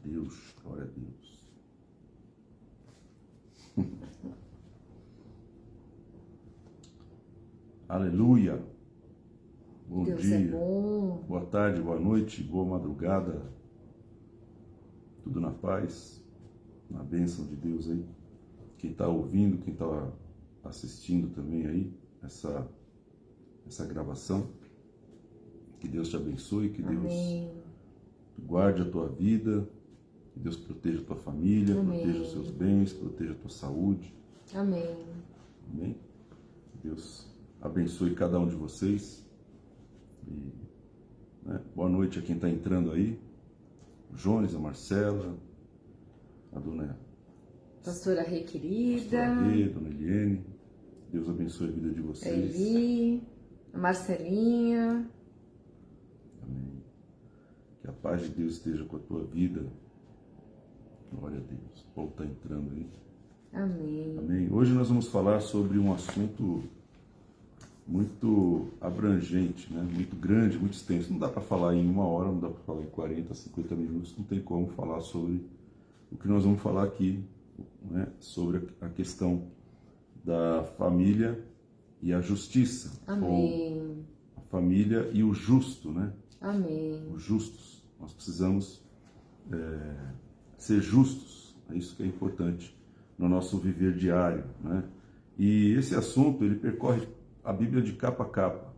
Deus, glória a Deus. Aleluia. Bom Deus dia, é bom. boa tarde, boa noite, boa madrugada. Tudo na paz, na bênção de Deus aí. Quem está ouvindo, quem está assistindo também aí, essa gravação. Que Deus te abençoe, que Amém. Deus guarde a tua vida, que Deus proteja a tua família, Amém. proteja os seus bens, proteja a tua saúde. Amém. Amém? Que Deus abençoe cada um de vocês. E, boa noite a quem está entrando aí. O Jones, a Marcela, a dona Pastora Rei querida. Pastora Rê, dona Eliene. Deus abençoe a vida de vocês. Eli, a Marcelinha. Amém. Que a paz de Deus esteja com a tua vida. Glória a Deus. O Paulo está entrando aí. Amém. Amém. Hoje nós vamos falar sobre um assunto muito abrangente, né? Muito grande, muito extenso. Não dá para falar em 1 hora, não dá para falar em 40, 50 minutos, não tem como falar sobre o que nós vamos falar aqui, né? Sobre a questão da família e a justiça. Amém. Ou a família e o justo, né? Amém. Os justos. Nós precisamos ser justos. É isso que é importante no nosso viver diário, né? E esse assunto, ele percorre a Bíblia de capa a capa.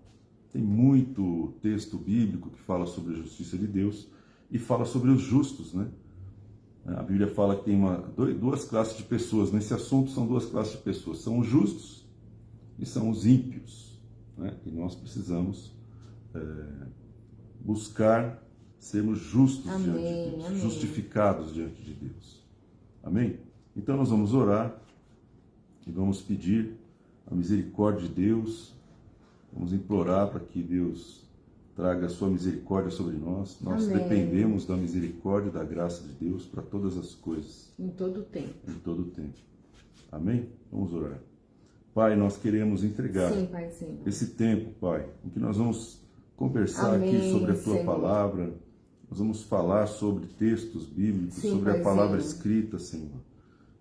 Tem muito texto bíblico que fala sobre a justiça de Deus e fala sobre os justos, né? A Bíblia fala que tem duas classes de pessoas. Nesse assunto são duas classes de pessoas. São os justos e são os ímpios, né? E nós precisamos buscar sermos justos diante de Deus, amém. Justificados diante de Deus. Amém? Então nós vamos orar e vamos pedir a misericórdia de Deus, vamos implorar para que Deus traga a sua misericórdia sobre nós. Nós Amém. dependemos da misericórdia e da graça de Deus para todas as coisas. Em todo o tempo. Em todo o tempo. Amém? Vamos orar. Pai, nós queremos entregar Sim, Paizinho. esse tempo, Pai, em que nós vamos conversar Amém, aqui sobre a Tua Senhor. Palavra, nós vamos falar sobre textos bíblicos, Sim, sobre a Paizinho. Palavra escrita, Senhor.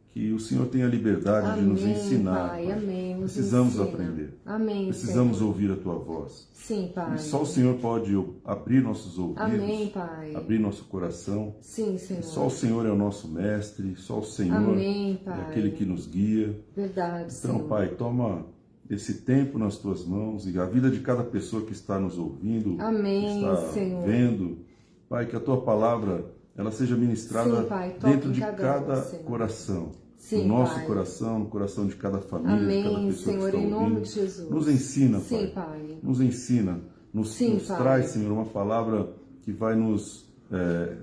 Que o Senhor tenha liberdade de nos ensinar, Pai. Pai. Amém. Nos Precisamos ensina. aprender. Amém, Precisamos Senhor. ouvir a Tua voz. Sim, Pai. E só o Senhor pode abrir nossos ouvidos, Amém, Pai. abrir nosso coração. Sim, Senhor. Só o Senhor é o nosso mestre, só o Senhor Amém, é Pai. aquele que nos guia. Verdade, Então, Senhor. Pai, toma esse tempo nas Tuas mãos e a vida de cada pessoa que está nos ouvindo, Amém, que está Senhor. vendo. Pai, que a Tua Palavra ela seja ministrada Sim, Pai, toque dentro em de cada um, cada Senhor. coração. Sim, no nosso Pai. coração, no coração de cada família, de cada Amém, pessoa Senhor, que está em nome ouvindo. de Jesus. Nos ensina, Pai. Sim, Pai. Nos ensina. Sim, Nos Pai. traz, Senhor, uma palavra que vai nos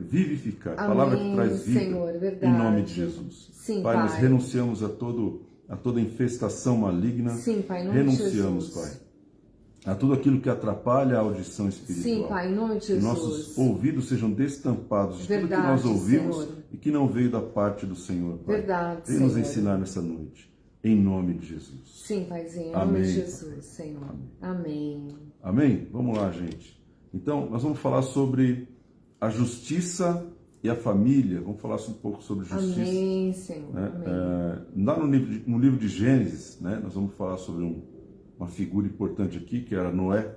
vivificar. Amém, Palavra que traz vida. Senhor, verdade. Em nome de Jesus. Sim, Pai, nós Pai. renunciamos a toda infestação maligna. Sim, Pai, em nome de Renunciamos, Jesus. Pai, a tudo aquilo que atrapalha a audição espiritual. Sim, Pai, em nome de Que Jesus. nossos ouvidos sejam destampados de tudo que Verdade, nós ouvimos, Senhor. e que não veio da parte do Senhor, Pai. Verdade, Vem nos Senhor. ensinar nessa noite, em nome de Jesus. Sim, Paizinho, em Amém. nome de Jesus, Senhor. Amém. Amém? Vamos lá, gente. Então, nós vamos falar sobre a justiça e a família. Vamos falar um pouco sobre justiça. Amém, Senhor. Né? Amém. Lá no livro de Gênesis, né, nós vamos falar sobre uma figura importante aqui, que era Noé.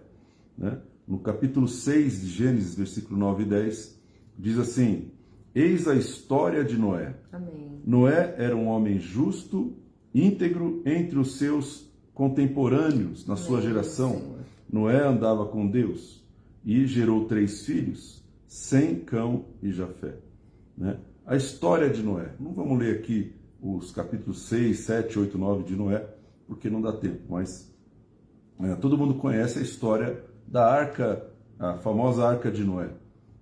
Né? No capítulo 6 de Gênesis, versículo 9 e 10, diz assim: Eis a história de Noé. Amém. Noé era um homem justo, íntegro entre os seus contemporâneos na sua Amém, geração. Senhor. Noé andava com Deus e gerou 3 filhos, Sem, Cão e Jafé. Né? A história de Noé. Não vamos ler aqui os capítulos 6, 7, 8, 9 de Noé, porque não dá tempo, mas todo mundo conhece a história da arca, a famosa arca de Noé.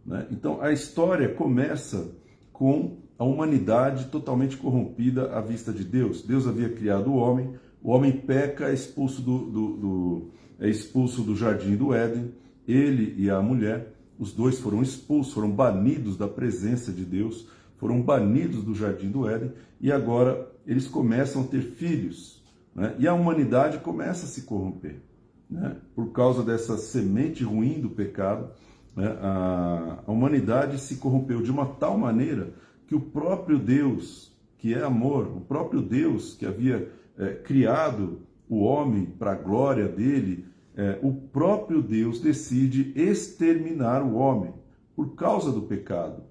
Né? Então a história começa com a humanidade totalmente corrompida à vista de Deus. Deus havia criado o homem peca, é expulso do jardim do Éden, ele e a mulher, os dois foram expulsos, foram banidos da presença de Deus, foram banidos do jardim do Éden, e agora eles começam a ter filhos, né? E a humanidade começa a se corromper, né? Por causa dessa semente ruim do pecado. né, a humanidade se corrompeu de uma tal maneira que o próprio Deus, que é amor, o próprio Deus que havia criado o homem para a glória dele, o próprio Deus decide exterminar o homem por causa do pecado,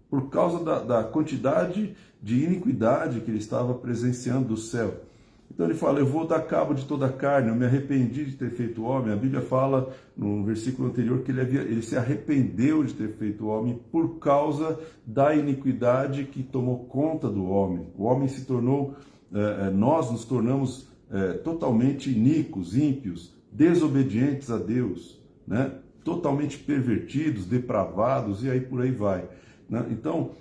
por causa da quantidade de iniquidade que ele estava presenciando do céu. Então ele fala, eu vou dar cabo de toda a carne, eu me arrependi de ter feito o homem. A Bíblia fala no versículo anterior que ele se arrependeu de ter feito o homem por causa da iniquidade que tomou conta do homem. O homem se tornou, nós nos tornamos totalmente iníquos, ímpios, desobedientes a Deus, né? Totalmente pervertidos, depravados, e aí por aí vai, né? Então,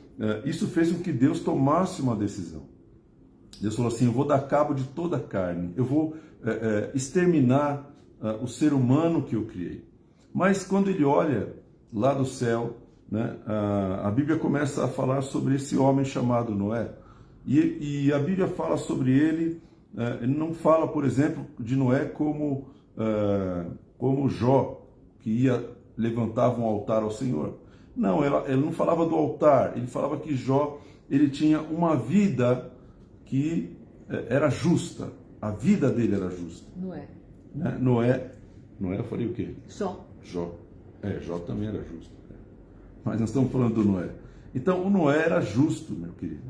isso fez com que Deus tomasse uma decisão. Deus falou assim, eu vou dar cabo de toda a carne, eu vou exterminar o ser humano que eu criei. Mas quando ele olha lá do céu, né, a Bíblia começa a falar sobre esse homem chamado Noé. E a Bíblia fala sobre ele, ele não fala, por exemplo, de Noé como Jó, que levantava um altar ao Senhor. Não, ele não falava do altar, ele falava que Jó, ele tinha uma vida que era justa, a vida dele era justa. Noé. Né? Noé, eu falei o quê? Jó. Jó também era justo. Mas nós estamos falando do Noé. Então, o Noé era justo, meu querido.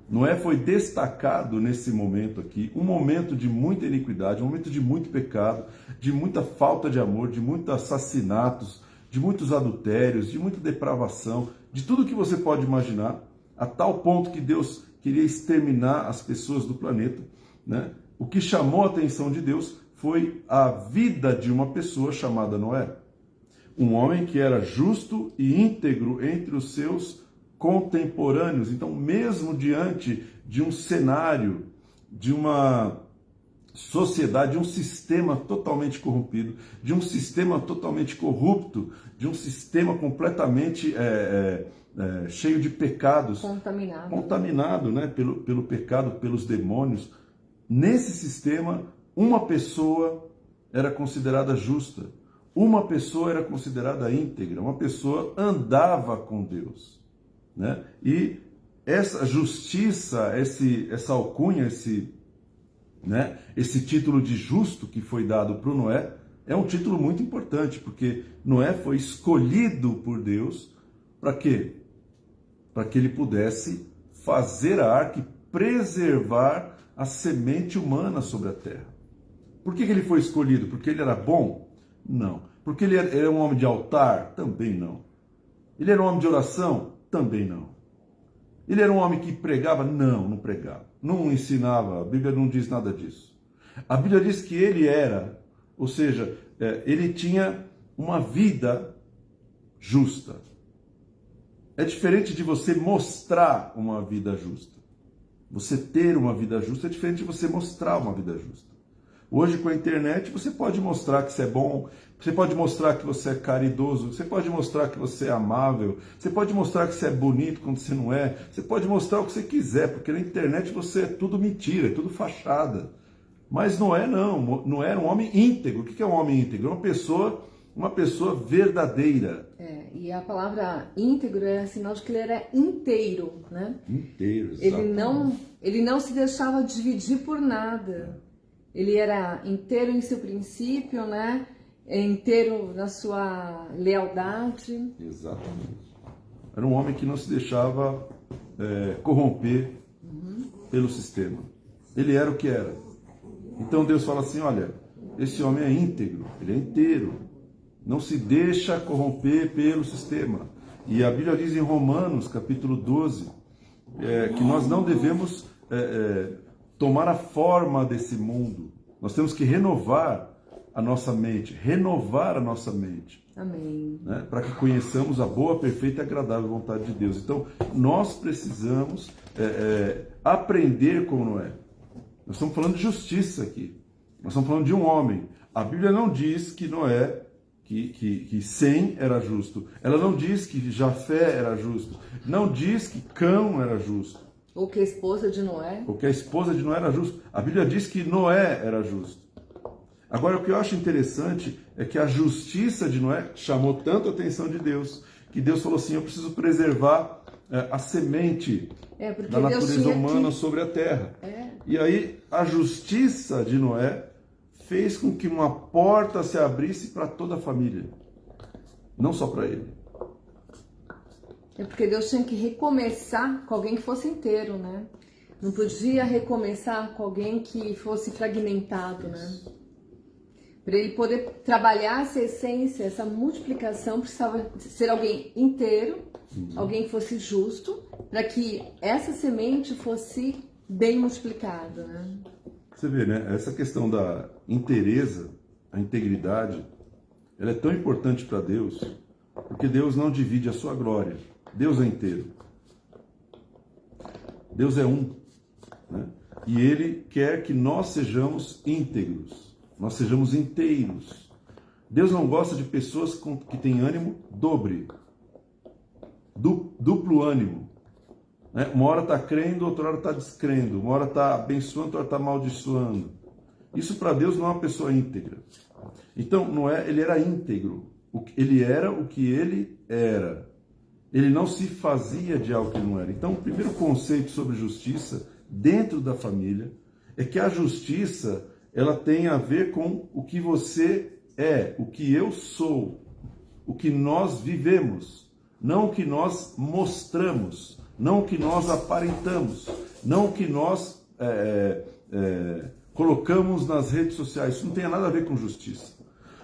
Noé foi destacado nesse momento aqui, um momento de muita iniquidade, um momento de muito pecado, de muita falta de amor, de muitos assassinatos, de muitos adultérios, de muita depravação, de tudo que você pode imaginar, a tal ponto que Deus queria exterminar as pessoas do planeta, né? O que chamou a atenção de Deus foi a vida de uma pessoa chamada Noé. Um homem que era justo e íntegro entre os seus contemporâneos. Então, mesmo diante de um cenário, de uma sociedade, de um sistema totalmente corrompido, de um sistema totalmente corrupto, de um sistema completamente cheio de pecados, contaminado, né, pelo pecado, pelos demônios. Nesse sistema, uma pessoa era considerada justa, uma pessoa era considerada íntegra, uma pessoa andava com Deus, né? E essa justiça, essa alcunha, esse título de justo que foi dado para o Noé, é um título muito importante, porque Noé foi escolhido por Deus para quê? Para que ele pudesse fazer a arca e preservar a semente humana sobre a terra. Por que ele foi escolhido? Porque ele era bom? Não. Porque ele era um homem de altar? Também não. Ele era um homem de oração? Também não. Ele era um homem que pregava? Não pregava. Não ensinava, a Bíblia não diz nada disso. A Bíblia diz que ele era, ou seja, ele tinha uma vida justa. É diferente de você mostrar uma vida justa. Você ter uma vida justa é diferente de você mostrar uma vida justa. Hoje, com a internet, você pode mostrar que você é bom, você pode mostrar que você é caridoso, você pode mostrar que você é amável, você pode mostrar que você é bonito quando você não é, você pode mostrar o que você quiser, porque na internet você é tudo mentira, é tudo fachada. Mas Noé não, Noé era um homem íntegro. O que é um homem íntegro? Uma pessoa verdadeira. E a palavra íntegro é sinal de que ele era inteiro, né? Inteiro, exatamente. Ele não se deixava dividir por nada. Ele era inteiro em seu princípio, né? Inteiro na sua lealdade. Exatamente. Era um homem que não se deixava corromper pelo sistema. Ele era o que era. Então Deus fala assim, olha, esse homem é íntegro, ele é inteiro. Não se deixa corromper pelo sistema. E a Bíblia diz em Romanos, capítulo 12, que nós não devemos tomar a forma desse mundo. Nós temos que renovar a nossa mente, Amém. Né, para que conheçamos a boa, perfeita e agradável vontade de Deus. Então, nós precisamos aprender como Noé. Nós estamos falando de justiça aqui. Nós estamos falando de um homem. A Bíblia não diz que Noé, que Sem era justo. Ela não diz que Jafé era justo. Não diz que Cão era justo. Ou que a esposa de Noé. Ou que a esposa de Noé era justa. A Bíblia diz que Noé era justo. Agora, o que eu acho interessante é que a justiça de Noé chamou tanto a atenção de Deus, que Deus falou assim, eu preciso preservar a semente da natureza humana sobre a terra. E aí, a justiça de Noé fez com que uma porta se abrisse para toda a família, não só para ele. É porque Deus tinha que recomeçar com alguém que fosse inteiro, né? Não podia recomeçar com alguém que fosse fragmentado, né? Para ele poder trabalhar essa essência, essa multiplicação, precisava ser alguém inteiro, alguém que fosse justo, para que essa semente fosse bem multiplicada, né? Você vê, né? Essa questão da inteireza, a integridade, ela é tão importante para Deus, porque Deus não divide a sua glória. Deus é inteiro. Deus é um, né? E Ele quer que nós sejamos íntegros, nós sejamos inteiros. Deus não gosta de pessoas que têm ânimo duplo ânimo. Né? Uma hora está crendo, outra hora está descrendo. Uma hora está abençoando, outra hora está amaldiçoando. Isso para Deus não é uma pessoa íntegra. Então, Noé, ele era íntegro. Ele era o que ele era. Ele não se fazia de algo que não era. Então, o primeiro conceito sobre justiça dentro da família é que a justiça, ela tem a ver com o que você é, o que eu sou, o que nós vivemos, não o que nós mostramos, não o que nós aparentamos, não o que nós colocamos nas redes sociais. Isso não tem nada a ver com justiça.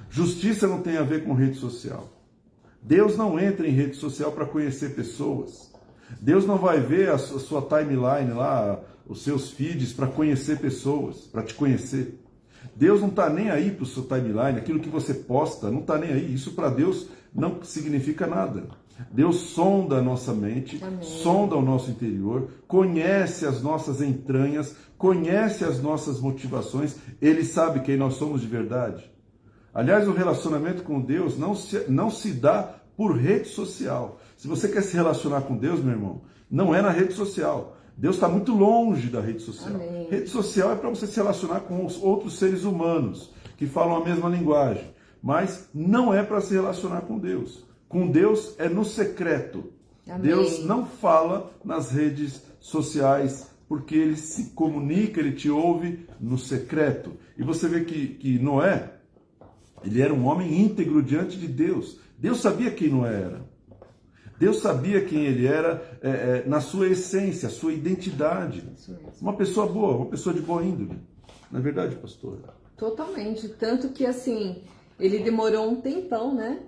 Justiça não tem a ver com rede social. Deus não entra em rede social para conhecer pessoas. Deus não vai ver a sua timeline lá, os seus feeds para conhecer pessoas, para te conhecer. Deus não está nem aí para o seu timeline, aquilo que você posta, não está nem aí. Isso para Deus não significa nada. Deus sonda a nossa mente, Amém. Sonda o nosso interior, conhece as nossas entranhas, conhece as nossas motivações, Ele sabe quem nós somos de verdade. Aliás, o relacionamento com Deus não se dá por rede social. Se você quer se relacionar com Deus, meu irmão, não é na rede social. Deus está muito longe da rede social. Amém. Rede social é para você se relacionar com os outros seres humanos que falam a mesma linguagem. Mas não é para se relacionar com Deus. Com Deus é no secreto. Amém. Deus não fala nas redes sociais porque Ele se comunica, Ele te ouve no secreto. E você vê que Noé, ele era um homem íntegro diante de Deus. Deus sabia quem Noé era. Deus sabia quem ele era na sua essência, sua identidade. Uma pessoa boa, uma pessoa de boa índole. Não é verdade, pastor? Totalmente. Tanto que, assim, ele demorou um tempão, né?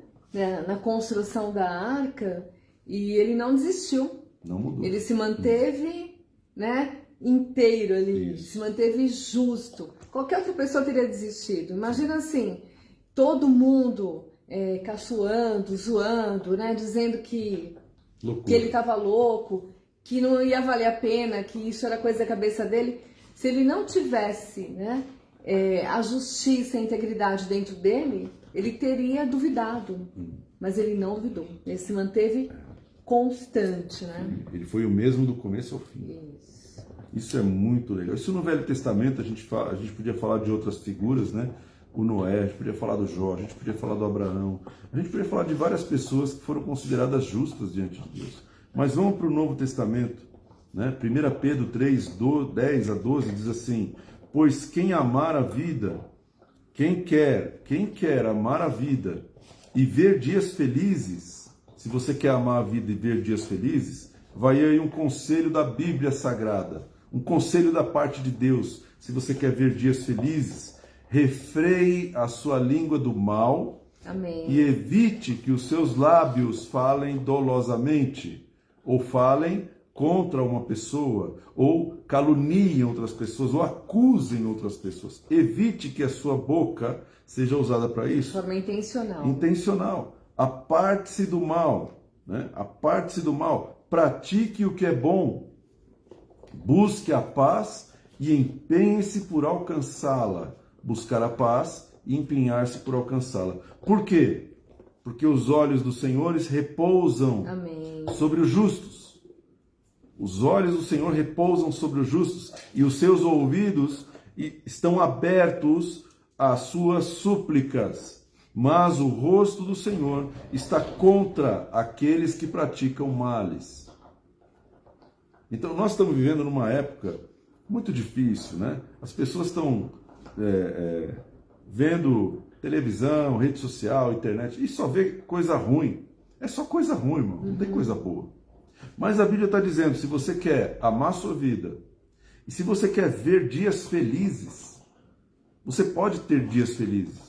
Na construção da arca, e ele não desistiu. Não mudou. Ele se manteve, né, inteiro ali. Isso. Se manteve justo. Qualquer outra pessoa teria desistido. Imagina assim, todo mundo caçoando, zoando, né, dizendo que ele estava louco, que não ia valer a pena, que isso era coisa da cabeça dele. Se ele não tivesse, né, a justiça e a integridade dentro dele, ele teria duvidado. Mas ele não duvidou. Ele se manteve constante, né? Ele foi o mesmo do começo ao fim. Isso é muito legal. Isso no Velho Testamento a gente podia falar de outras figuras, né? O Noé, a gente podia falar do Jó, a gente podia falar do Abraão, a gente podia falar de várias pessoas que foram consideradas justas diante de Deus. Mas vamos para o Novo Testamento, né? 1 Pedro 3, 10 a 12 diz assim: pois quem amar a vida, quem quer amar a vida e ver dias felizes, se você quer amar a vida e ver dias felizes, vai aí um conselho da Bíblia Sagrada, um conselho da parte de Deus. Se você quer ver dias felizes, refreie a sua língua do mal. Amém. E evite que os seus lábios falem dolosamente, ou falem contra uma pessoa, ou caluniem outras pessoas, ou acusem outras pessoas. Evite que a sua boca seja usada para isso. De forma intencional. Intencional. Aparte-se do mal, né? Aparte-se do mal. Pratique o que é bom. Busque a paz e empenhe-se por alcançá-la. Buscar a paz e empenhar-se por alcançá-la. Por quê? Porque os olhos dos senhores repousam Amém. Sobre os justos. Os olhos do Senhor repousam sobre os justos e os seus ouvidos estão abertos às suas súplicas, mas o rosto do Senhor está contra aqueles que praticam males. Então, nós estamos vivendo numa época muito difícil, né? As pessoas estão vendo televisão, rede social, internet, e só vê coisa ruim. É só coisa ruim, irmão. Não tem coisa boa. Mas a Bíblia está dizendo, se você quer amar sua vida, e se você quer ver dias felizes, você pode ter dias felizes.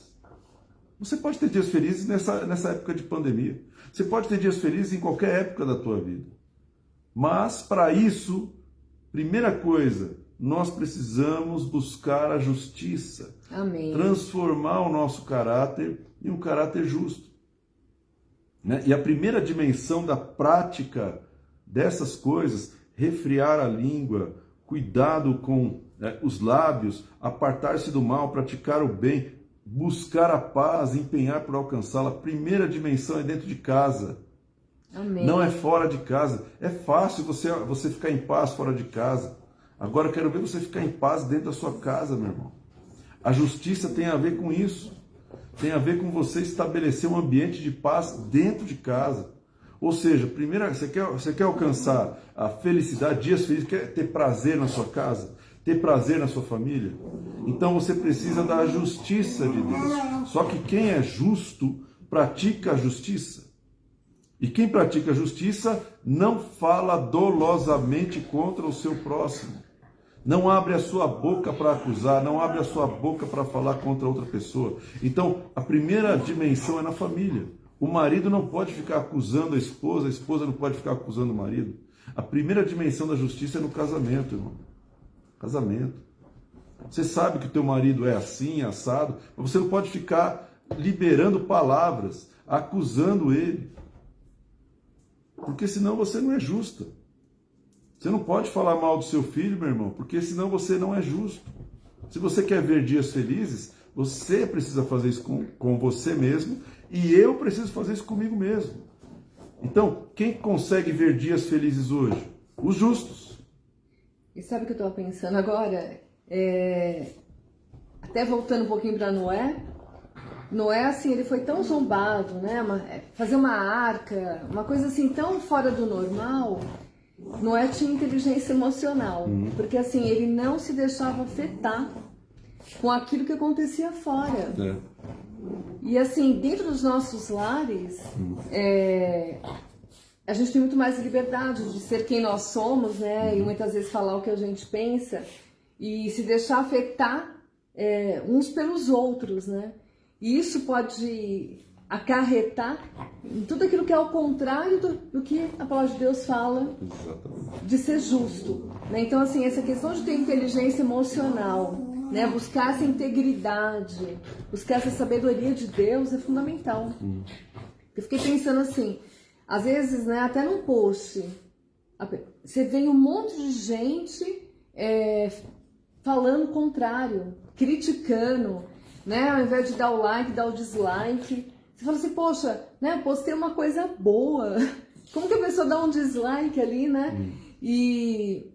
Você pode ter dias felizes nessa época de pandemia. Você pode ter dias felizes em qualquer época da tua vida. Mas, para isso, primeira coisa, nós precisamos buscar a justiça. Amém. Transformar o nosso caráter em um caráter justo. Né? E a primeira dimensão da prática dessas coisas, refrear a língua, cuidado com os lábios, apartar-se do mal, praticar o bem, buscar a paz, empenhar por alcançá-la. A primeira dimensão é dentro de casa. Amém. Não é fora de casa. É fácil você ficar em paz fora de casa. Agora eu quero ver você ficar em paz dentro da sua casa, meu irmão. A justiça tem a ver com isso. Tem a ver com você estabelecer um ambiente de paz dentro de casa. Ou seja, primeiro, você quer alcançar a felicidade, dias felizes, quer ter prazer na sua casa, ter prazer na sua família? Então você precisa da justiça de Deus. Só que quem é justo pratica a justiça. E quem pratica a justiça não fala dolosamente contra o seu próximo. Não abre a sua boca para acusar, não abre a sua boca para falar contra outra pessoa. Então, a primeira dimensão é na família. O marido não pode ficar acusando a esposa não pode ficar acusando o marido. A primeira dimensão da justiça é no casamento, irmão. Casamento. Você sabe que o teu marido é assim, assado, mas você não pode ficar liberando palavras, acusando ele. Porque senão você não é justa. Você não pode falar mal do seu filho, meu irmão, porque senão você não é justo. Se você quer ver dias felizes, você precisa fazer isso com você mesmo e eu preciso fazer isso comigo mesmo. Então, quem consegue ver dias felizes hoje? Os justos. E sabe o que eu estava pensando agora? Até voltando um pouquinho para Noé. Noé, assim, ele foi tão zombado, né? Fazer uma arca, uma coisa assim tão fora do normal. Noé tinha inteligência emocional, porque assim, ele não se deixava afetar com aquilo que acontecia fora. E assim, dentro dos nossos lares, a gente tem muito mais liberdade de ser quem nós somos, né? E muitas vezes falar o que a gente pensa e se deixar afetar uns pelos outros, né? E isso pode acarretar em tudo aquilo que é ao contrário do que a palavra de Deus fala. Exatamente. De ser justo. Né? Então, assim, essa questão de ter inteligência emocional, né? Buscar essa integridade, buscar essa sabedoria de Deus é fundamental. Eu fiquei pensando assim, às vezes, né, até num post, você vê um monte de gente falando o contrário, criticando, né? Ao invés de dar o like, dar o dislike. Você fala assim, poxa, né, eu postei uma coisa boa. Como que a pessoa dá um dislike ali, né? E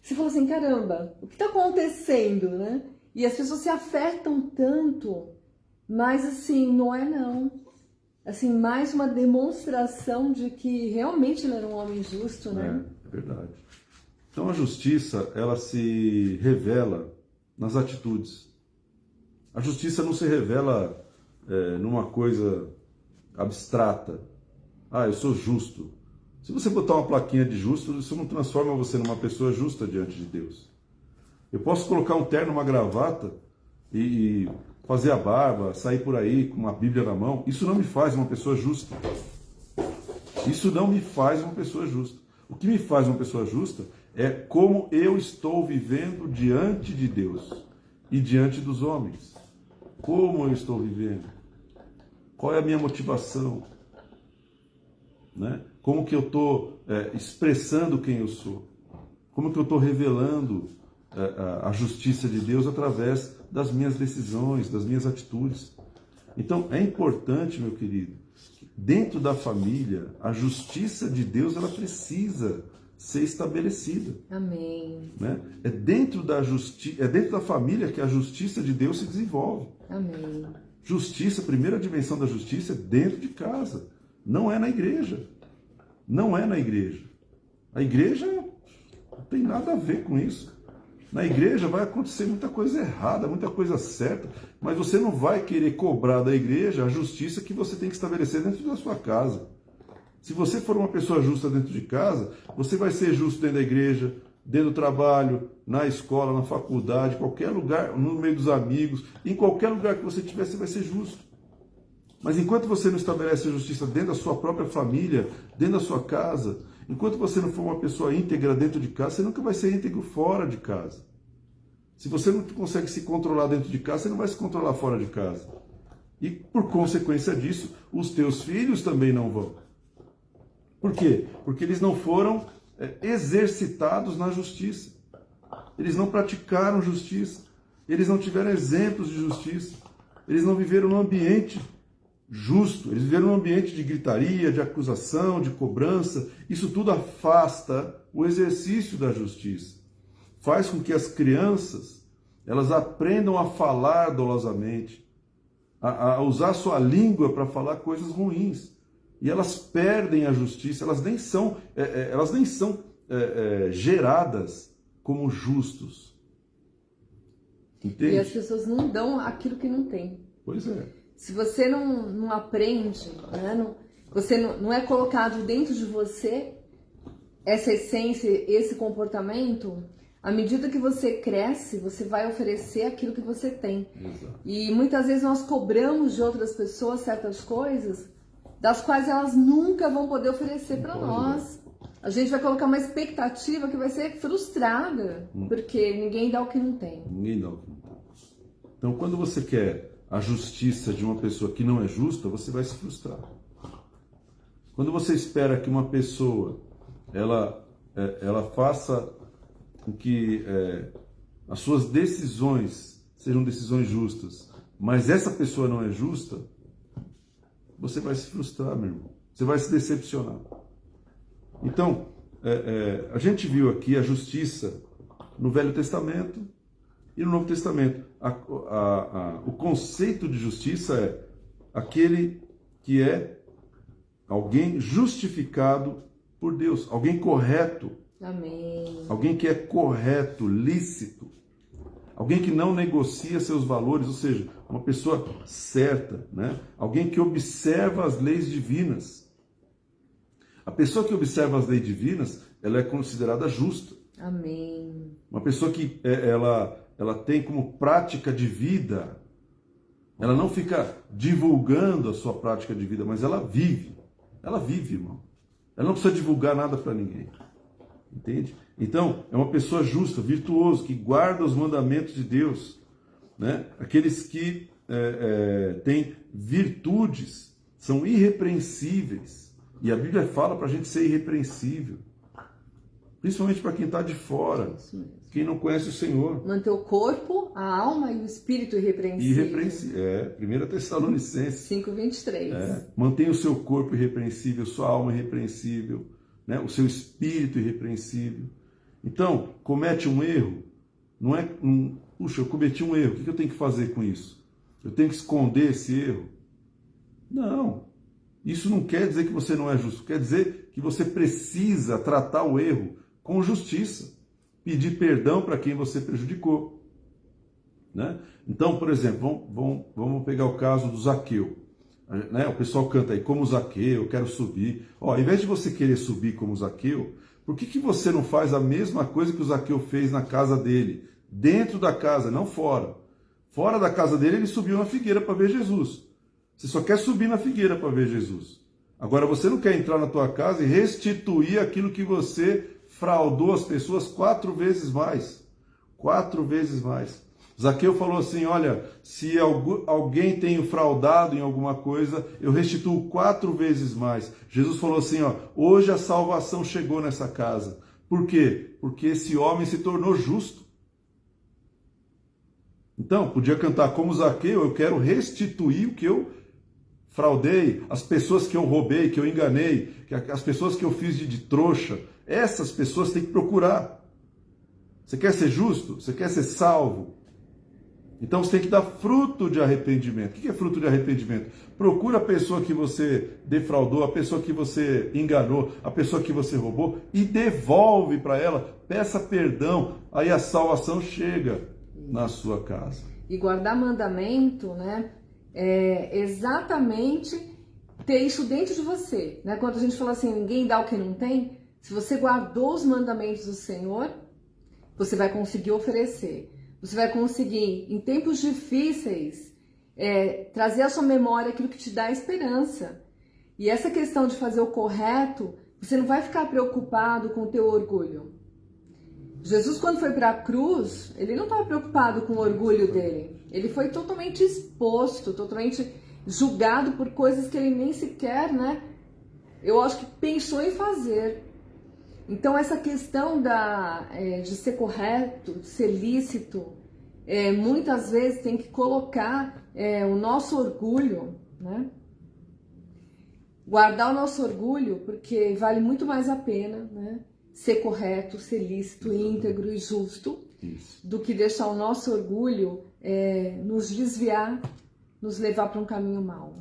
você fala assim, caramba, o que está acontecendo, né? E as pessoas se afetam tanto, mas assim, não é não. Assim, mais uma demonstração de que realmente ele era um homem justo, né? É verdade. Então a justiça, ela se revela nas atitudes. A justiça não se revela numa coisa abstrata. Ah, eu sou justo. Se você botar uma plaquinha de justo, isso não transforma você numa pessoa justa diante de Deus. Eu posso colocar um terno, uma gravata e fazer a barba, sair por aí com uma Bíblia na mão. Isso não me faz uma pessoa justa. Isso não me faz uma pessoa justa. O que me faz uma pessoa justa é como eu estou vivendo diante de Deus e diante dos homens. Como eu estou vivendo? Qual é a minha motivação? Né? Como que eu estou expressando quem eu sou? Como que eu estou revelando a justiça de Deus através das minhas decisões, das minhas atitudes? Então, é importante, meu querido, dentro da família, a justiça de Deus ela precisa ser estabelecida. Amém. Né? É dentro da família que a justiça de Deus se desenvolve. Amém. Justiça, a primeira dimensão da justiça é dentro de casa, não é na igreja. Não é na igreja. A igreja não tem nada a ver com isso. Na igreja vai acontecer muita coisa errada, muita coisa certa, mas você não vai querer cobrar da igreja a justiça que você tem que estabelecer dentro da sua casa. Se você for uma pessoa justa dentro de casa, você vai ser justo dentro da igreja, dentro do trabalho, na escola, na faculdade, qualquer lugar, no meio dos amigos, em qualquer lugar que você estiver, você vai ser justo. Mas enquanto você não estabelece a justiça dentro da sua própria família, dentro da sua casa, enquanto você não for uma pessoa íntegra dentro de casa, você nunca vai ser íntegro fora de casa. Se você não consegue se controlar dentro de casa, você não vai se controlar fora de casa. E por consequência disso, os teus filhos também não vão. Por quê? Porque eles não foram exercitados na justiça. Eles não praticaram justiça. Eles não tiveram exemplos de justiça. Eles não viveram num ambiente justo. Eles viveram num ambiente de gritaria, de acusação, de cobrança. Isso tudo afasta o exercício da justiça. Faz com que as crianças elas aprendam a falar dolosamente, a usar sua língua para falar coisas ruins. E elas perdem a justiça, elas nem são geradas como justos. Entende? E as pessoas não dão aquilo que não tem. Pois é. Se você não aprende, né, você não é colocado dentro de você essa essência, esse comportamento, à medida que você cresce, você vai oferecer aquilo que você tem. Exato. E muitas vezes nós cobramos de outras pessoas certas coisas das quais elas nunca vão poder oferecer para nós. A gente vai colocar uma expectativa que vai ser frustrada, porque ninguém dá o que não tem. Ninguém dá o que não tem. Então, quando você quer a justiça de uma pessoa que não é justa, você vai se frustrar. Quando você espera que uma pessoa ela faça com que as suas decisões sejam decisões justas, mas essa pessoa não é justa, você vai se frustrar, meu irmão. Você vai se decepcionar. Então, a gente viu aqui a justiça no Velho Testamento e no Novo Testamento. O conceito de justiça é aquele que é alguém justificado por Deus, alguém correto. Amém. Alguém que é correto, lícito. Alguém que não negocia seus valores, ou seja, uma pessoa certa, né? Alguém que observa as leis divinas. A pessoa que observa as leis divinas, ela é considerada justa. Amém. Uma pessoa que ela tem como prática de vida, ela não fica divulgando a sua prática de vida, mas ela vive. Ela vive, irmão. Ela não precisa divulgar nada para ninguém. Entende? Então, é uma pessoa justa, virtuosa, que guarda os mandamentos de Deus. Né? Aqueles que têm virtudes, são irrepreensíveis. E a Bíblia fala para a gente ser irrepreensível. Principalmente para quem está de fora, quem não conhece o Senhor. Manter o corpo, a alma e o espírito irrepreensível. Irrepreensível. 1 Tessalonicenses 5:23. Mantenha o seu corpo irrepreensível, sua alma irrepreensível, né? O seu espírito irrepreensível. Então, comete um erro, não é puxa, eu cometi um erro, o que eu tenho que fazer com isso? Eu tenho que esconder esse erro? Não. Isso não quer dizer que você não é justo, quer dizer que você precisa tratar o erro com justiça, pedir perdão para quem você prejudicou. Né? Então, por exemplo, vamos pegar o caso do Zaqueu. Né? O pessoal canta aí, como Zaqueu, eu quero subir. Ao invés de você querer subir como Zaqueu, por que você não faz a mesma coisa que o Zaqueu fez na casa dele? Dentro da casa, não fora. Fora da casa dele, ele subiu na figueira para ver Jesus. Você só quer subir na figueira para ver Jesus. Agora, você não quer entrar na tua casa e restituir aquilo que você fraudou as pessoas 4 vezes mais. 4 vezes mais. Zaqueu falou assim, olha, se alguém tem fraudado em alguma coisa, eu restituo 4 vezes mais. Jesus falou assim, hoje a salvação chegou nessa casa. Por quê? Porque esse homem se tornou justo. Então, podia cantar como Zaqueu, eu quero restituir o que eu fraudei, as pessoas que eu roubei, que eu enganei, as pessoas que eu fiz de trouxa, essas pessoas tem que procurar. Você quer ser justo? Você quer ser salvo? Então você tem que dar fruto de arrependimento. O que é fruto de arrependimento? Procura a pessoa que você defraudou, a pessoa que você enganou, a pessoa que você roubou e devolve para ela, peça perdão, aí a salvação chega na sua casa. E guardar mandamento, né, é exatamente ter isso dentro de você, né? Quando a gente fala assim, ninguém dá o que não tem, se você guardou os mandamentos do Senhor, você vai conseguir oferecer. Você vai conseguir, em tempos difíceis, trazer à sua memória aquilo que te dá esperança. E essa questão de fazer o correto, você não vai ficar preocupado com o teu orgulho. Jesus, quando foi para a cruz, ele não estava preocupado com o orgulho dele. Ele foi totalmente exposto, totalmente julgado por coisas que ele nem sequer, né? Eu acho que pensou em fazer. Então, essa questão de ser correto, de ser lícito, muitas vezes tem que colocar o nosso orgulho, né? Guardar o nosso orgulho, porque vale muito mais a pena, né? Ser correto, ser lícito, íntegro e justo, do que deixar o nosso orgulho nos desviar, nos levar para um caminho mau.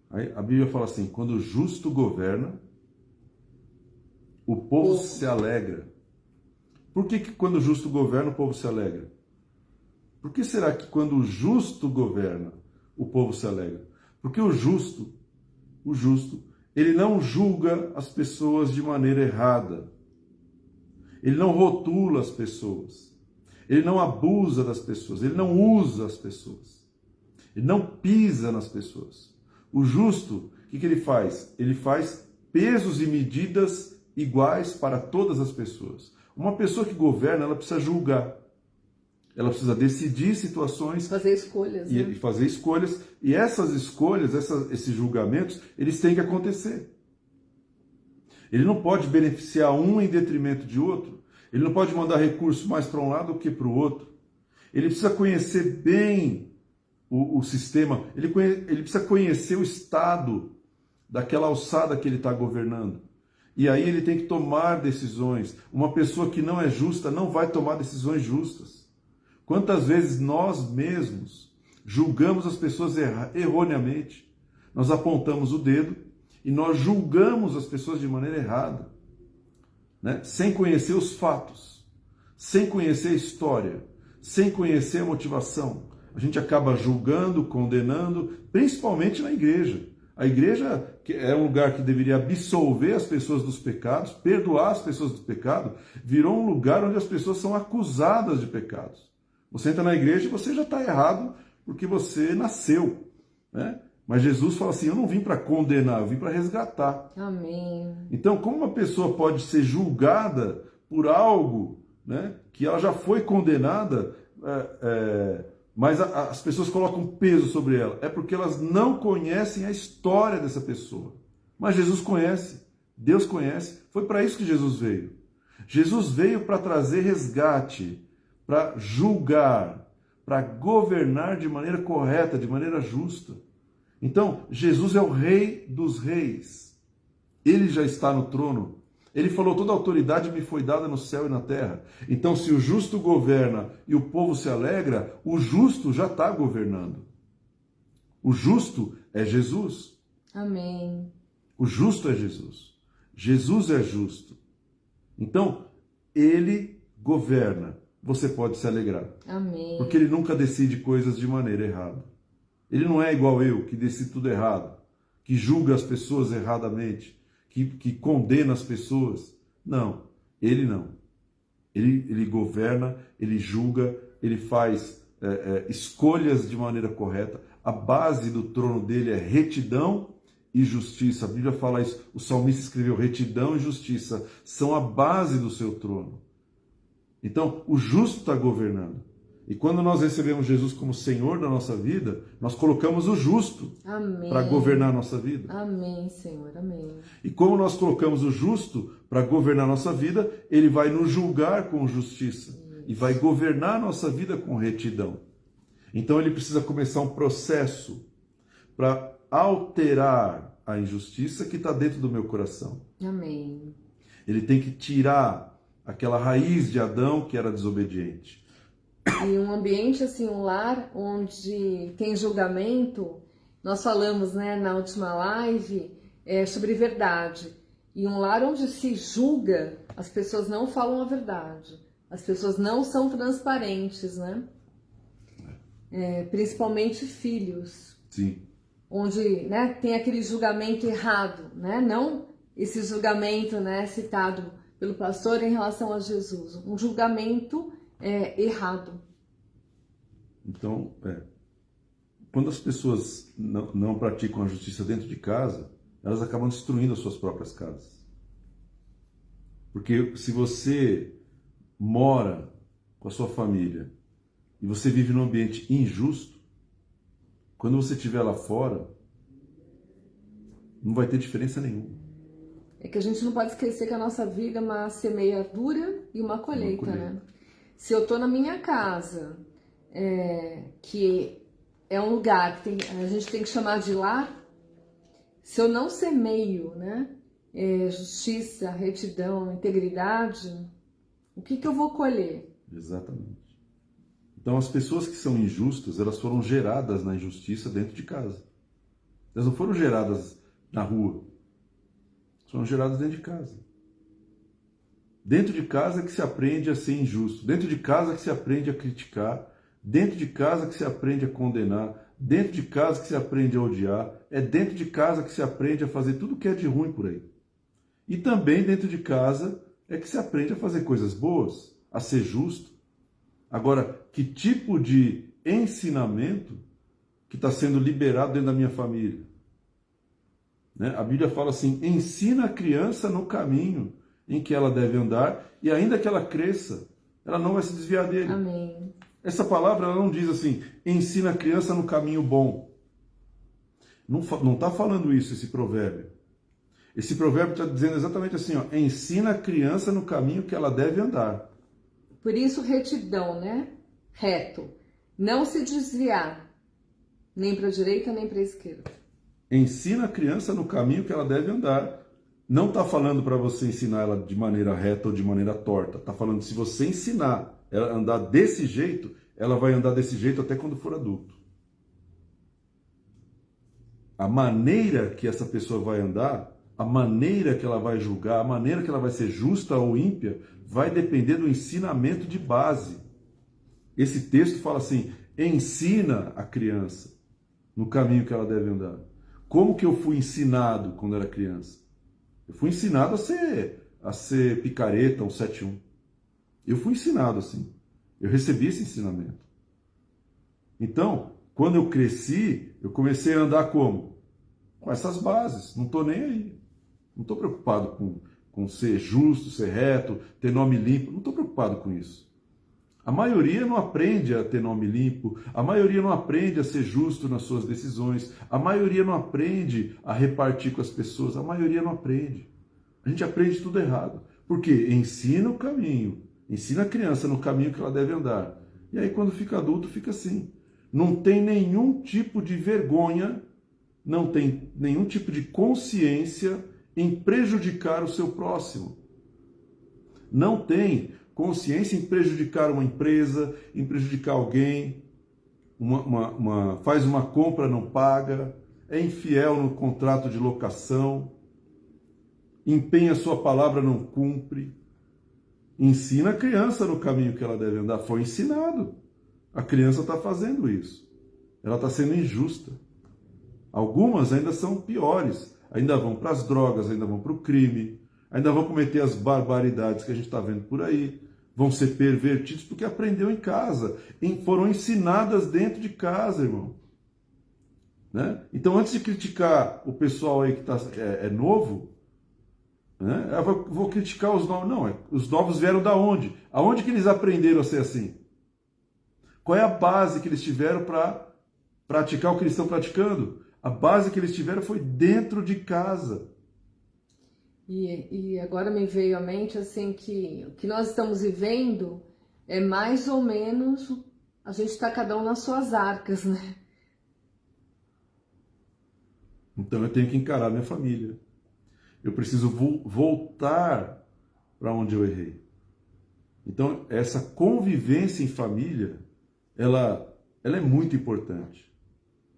Aí a Bíblia fala assim, quando o justo governa, o povo se alegra. Por que quando o justo governa, o povo se alegra? Por que será que quando o justo governa, o povo se alegra? Porque o justo, ele não julga as pessoas de maneira errada. Ele não rotula as pessoas. Ele não abusa das pessoas. Ele não usa as pessoas. Ele não pisa nas pessoas. O justo, o que ele faz? Ele faz pesos e medidas iguais para todas as pessoas. Uma pessoa que governa, ela precisa julgar. Ela precisa decidir situações. Fazer escolhas. E fazer escolhas. E essas escolhas, esses julgamentos, eles têm que acontecer. Ele não pode beneficiar um em detrimento de outro. Ele não pode mandar recursos mais para um lado do que para o outro. Ele precisa conhecer bem o sistema. Ele precisa conhecer o estado daquela alçada que ele está governando. E aí ele tem que tomar decisões. Uma pessoa que não é justa não vai tomar decisões justas. Quantas vezes nós mesmos julgamos as pessoas erroneamente? Nós apontamos o dedo e nós julgamos as pessoas de maneira errada, né? Sem conhecer os fatos, sem conhecer a história, sem conhecer a motivação. A gente acaba julgando, condenando, principalmente na igreja. A igreja é um lugar que deveria absolver as pessoas dos pecados, perdoar as pessoas do pecado, virou um lugar onde as pessoas são acusadas de pecados. Você entra na igreja e você já está errado porque você nasceu, né? Mas Jesus fala assim, eu não vim para condenar, eu vim para resgatar. Amém. Então, como uma pessoa pode ser julgada por algo, né, que ela já foi condenada, mas as pessoas colocam peso sobre ela? É porque elas não conhecem a história dessa pessoa. Mas Jesus conhece, Deus conhece, foi para isso que Jesus veio. Jesus veio para trazer resgate, para julgar, para governar de maneira correta, de maneira justa. Então, Jesus é o Rei dos Reis. Ele já está no trono. Ele falou, toda autoridade me foi dada no céu e na terra. Então, se o justo governa e o povo se alegra, o justo já está governando. O justo é Jesus. Amém. O justo é Jesus. Jesus é justo. Então, ele governa. Você pode se alegrar. Amém. Porque ele nunca decide coisas de maneira errada. Ele não é igual eu, que decide tudo errado, que julga as pessoas erradamente, que condena as pessoas. Não, ele não. Ele governa, ele julga, ele faz escolhas de maneira correta. A base do trono dele é retidão e justiça. A Bíblia fala isso. O salmista escreveu, retidão e justiça são a base do seu trono. Então, o justo está governando. E quando nós recebemos Jesus como Senhor da nossa vida, nós colocamos o justo para governar a nossa vida. Amém, Senhor, amém. E como nós colocamos o justo para governar a nossa vida, ele vai nos julgar com justiça e vai governar a nossa vida com retidão. Então ele precisa começar um processo para alterar a injustiça que está dentro do meu coração. Amém. Ele tem que tirar aquela raiz de Adão que era desobediente. E um ambiente assim, um lar onde tem julgamento, nós falamos, né, na última live sobre verdade. E um lar onde se julga, as pessoas não falam a verdade. As pessoas não são transparentes, né? Principalmente filhos. Sim. Onde, né, tem aquele julgamento errado, né? Não esse julgamento, né, citado pelo pastor em relação a Jesus. Um julgamento errado. Então, quando as pessoas não praticam a justiça dentro de casa, elas acabam destruindo as suas próprias casas. Porque se você mora com a sua família e você vive num ambiente injusto, quando você estiver lá fora, não vai ter diferença nenhuma. É que a gente não pode esquecer que a nossa vida é uma semeadura e uma colheita, né? Se eu tô na minha casa, que é um lugar que a gente tem que chamar de lar, se eu não semeio, né, justiça, retidão, integridade, o que eu vou colher? Exatamente. Então as pessoas que são injustas, elas foram geradas na injustiça dentro de casa. Elas não foram geradas na rua. Foram geradas dentro de casa. Dentro de casa que se aprende a ser injusto. Dentro de casa que se aprende a criticar. Dentro de casa que se aprende a condenar. Dentro de casa que se aprende a odiar. É dentro de casa que se aprende a fazer tudo que é de ruim por aí. E também dentro de casa é que se aprende a fazer coisas boas, a ser justo. Agora, que tipo de ensinamento que está sendo liberado dentro da minha família? Né? A Bíblia fala assim, ensina a criança no caminho em que ela deve andar e ainda que ela cresça, ela não vai se desviar dele. Amém. Essa palavra ela não diz assim, ensina a criança no caminho bom. Não está falando isso esse provérbio. Esse provérbio está dizendo exatamente assim, ó, ensina a criança no caminho que ela deve andar. Por isso, retidão, né? Reto. Não se desviar, nem para a direita, nem para a esquerda. Ensina a criança no caminho que ela deve andar. Não está falando para você ensinar ela de maneira reta ou de maneira torta. Está falando que se você ensinar ela a andar desse jeito, ela vai andar desse jeito até quando for adulto. A maneira que essa pessoa vai andar, a maneira que ela vai julgar, a maneira que ela vai ser justa ou ímpia, vai depender do ensinamento de base. Esse texto fala assim, ensina a criança no caminho que ela deve andar. Como que eu fui ensinado quando era criança? Eu fui ensinado a ser picareta, um 7-1. Eu fui ensinado assim. Eu recebi esse ensinamento. Então, quando eu cresci, eu comecei a andar como? Com essas bases. Não estou nem aí. Não estou preocupado com ser justo, ser reto, ter nome limpo. Não estou preocupado com isso. A maioria não aprende a ter nome limpo, a maioria não aprende a ser justo nas suas decisões, a maioria não aprende a repartir com as pessoas, a maioria não aprende. A gente aprende tudo errado. Por quê? Ensina o caminho, ensina a criança no caminho que ela deve andar. E aí quando fica adulto fica assim. Não tem nenhum tipo de vergonha, não tem nenhum tipo de consciência em prejudicar o seu próximo. Não tem consciência em prejudicar uma empresa, em prejudicar alguém, faz uma compra, não paga, é infiel no contrato de locação, empenha sua palavra, não cumpre. Ensina a criança no caminho que ela deve andar. Foi ensinado. A criança está fazendo isso. Ela está sendo injusta. Algumas ainda são piores. Ainda vão para as drogas, ainda vão para o crime, ainda vão cometer as barbaridades que a gente está vendo por aí. Vão ser pervertidos porque aprendeu em casa. Foram ensinadas dentro de casa, irmão. Né? Então, antes de criticar o pessoal aí que é novo, né? Eu vou criticar os novos. Não, os novos vieram da onde? Aonde que eles aprenderam a ser assim? Qual é a base que eles tiveram para praticar o que eles estão praticando? A base que eles tiveram foi dentro de casa. E agora me veio à mente assim que o que nós estamos vivendo é mais ou menos a gente está cada um nas suas arcas, né? Então eu tenho que encarar minha família. Eu preciso voltar para onde eu errei. Então essa convivência em família, ela é muito importante.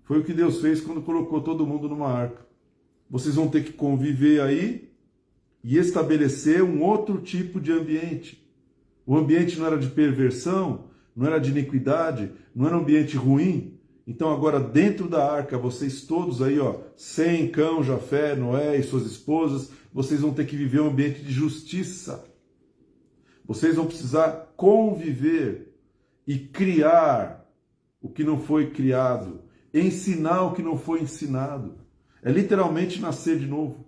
Foi o que Deus fez quando colocou todo mundo numa arca. Vocês vão ter que conviver aí e estabelecer um outro tipo de ambiente. O ambiente não era de perversão, não era de iniquidade, não era um ambiente ruim. Então agora dentro da arca, vocês todos aí, ó, Sem, Cão, Jafé, Noé e suas esposas, vocês vão ter que viver um ambiente de justiça. Vocês vão precisar conviver e criar o que não foi criado, ensinar o que não foi ensinado. É literalmente nascer de novo.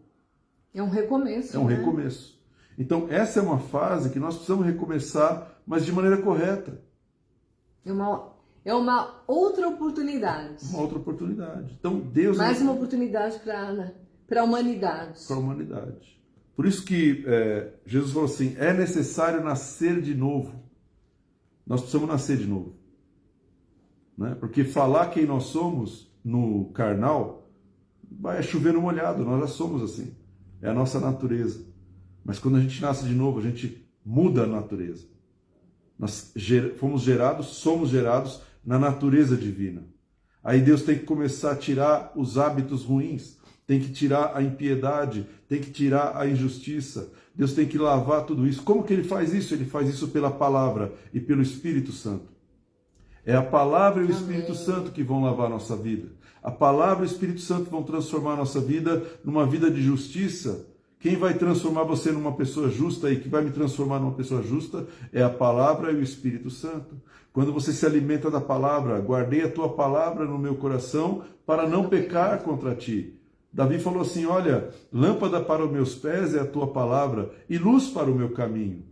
É um recomeço. É um recomeço. Então essa é uma fase que nós precisamos recomeçar, mas de maneira correta. É uma outra oportunidade. Uma outra oportunidade. Então Deus... Mais uma oportunidade para a humanidade. Para a humanidade. Por isso que Jesus falou assim, é necessário nascer de novo. Nós precisamos nascer de novo. Né? Porque falar quem nós somos no carnal vai chover no molhado, nós já somos assim. É a nossa natureza. Mas quando a gente nasce de novo, a gente muda a natureza. Nós somos gerados na natureza divina. Aí Deus tem que começar a tirar os hábitos ruins, tem que tirar a impiedade, tem que tirar a injustiça. Deus tem que lavar tudo isso. Como que Ele faz isso? Ele faz isso pela palavra e pelo Espírito Santo. É a palavra e o Espírito Santo que vão lavar a nossa vida. A palavra e o Espírito Santo vão transformar a nossa vida numa vida de justiça. Quem vai transformar você numa pessoa justa e que vai me transformar numa pessoa justa é a palavra e o Espírito Santo. Quando você se alimenta da palavra, guardei a tua palavra no meu coração para não pecar contra ti. Davi falou assim, olha, lâmpada para os meus pés é a tua palavra e luz para o meu caminho.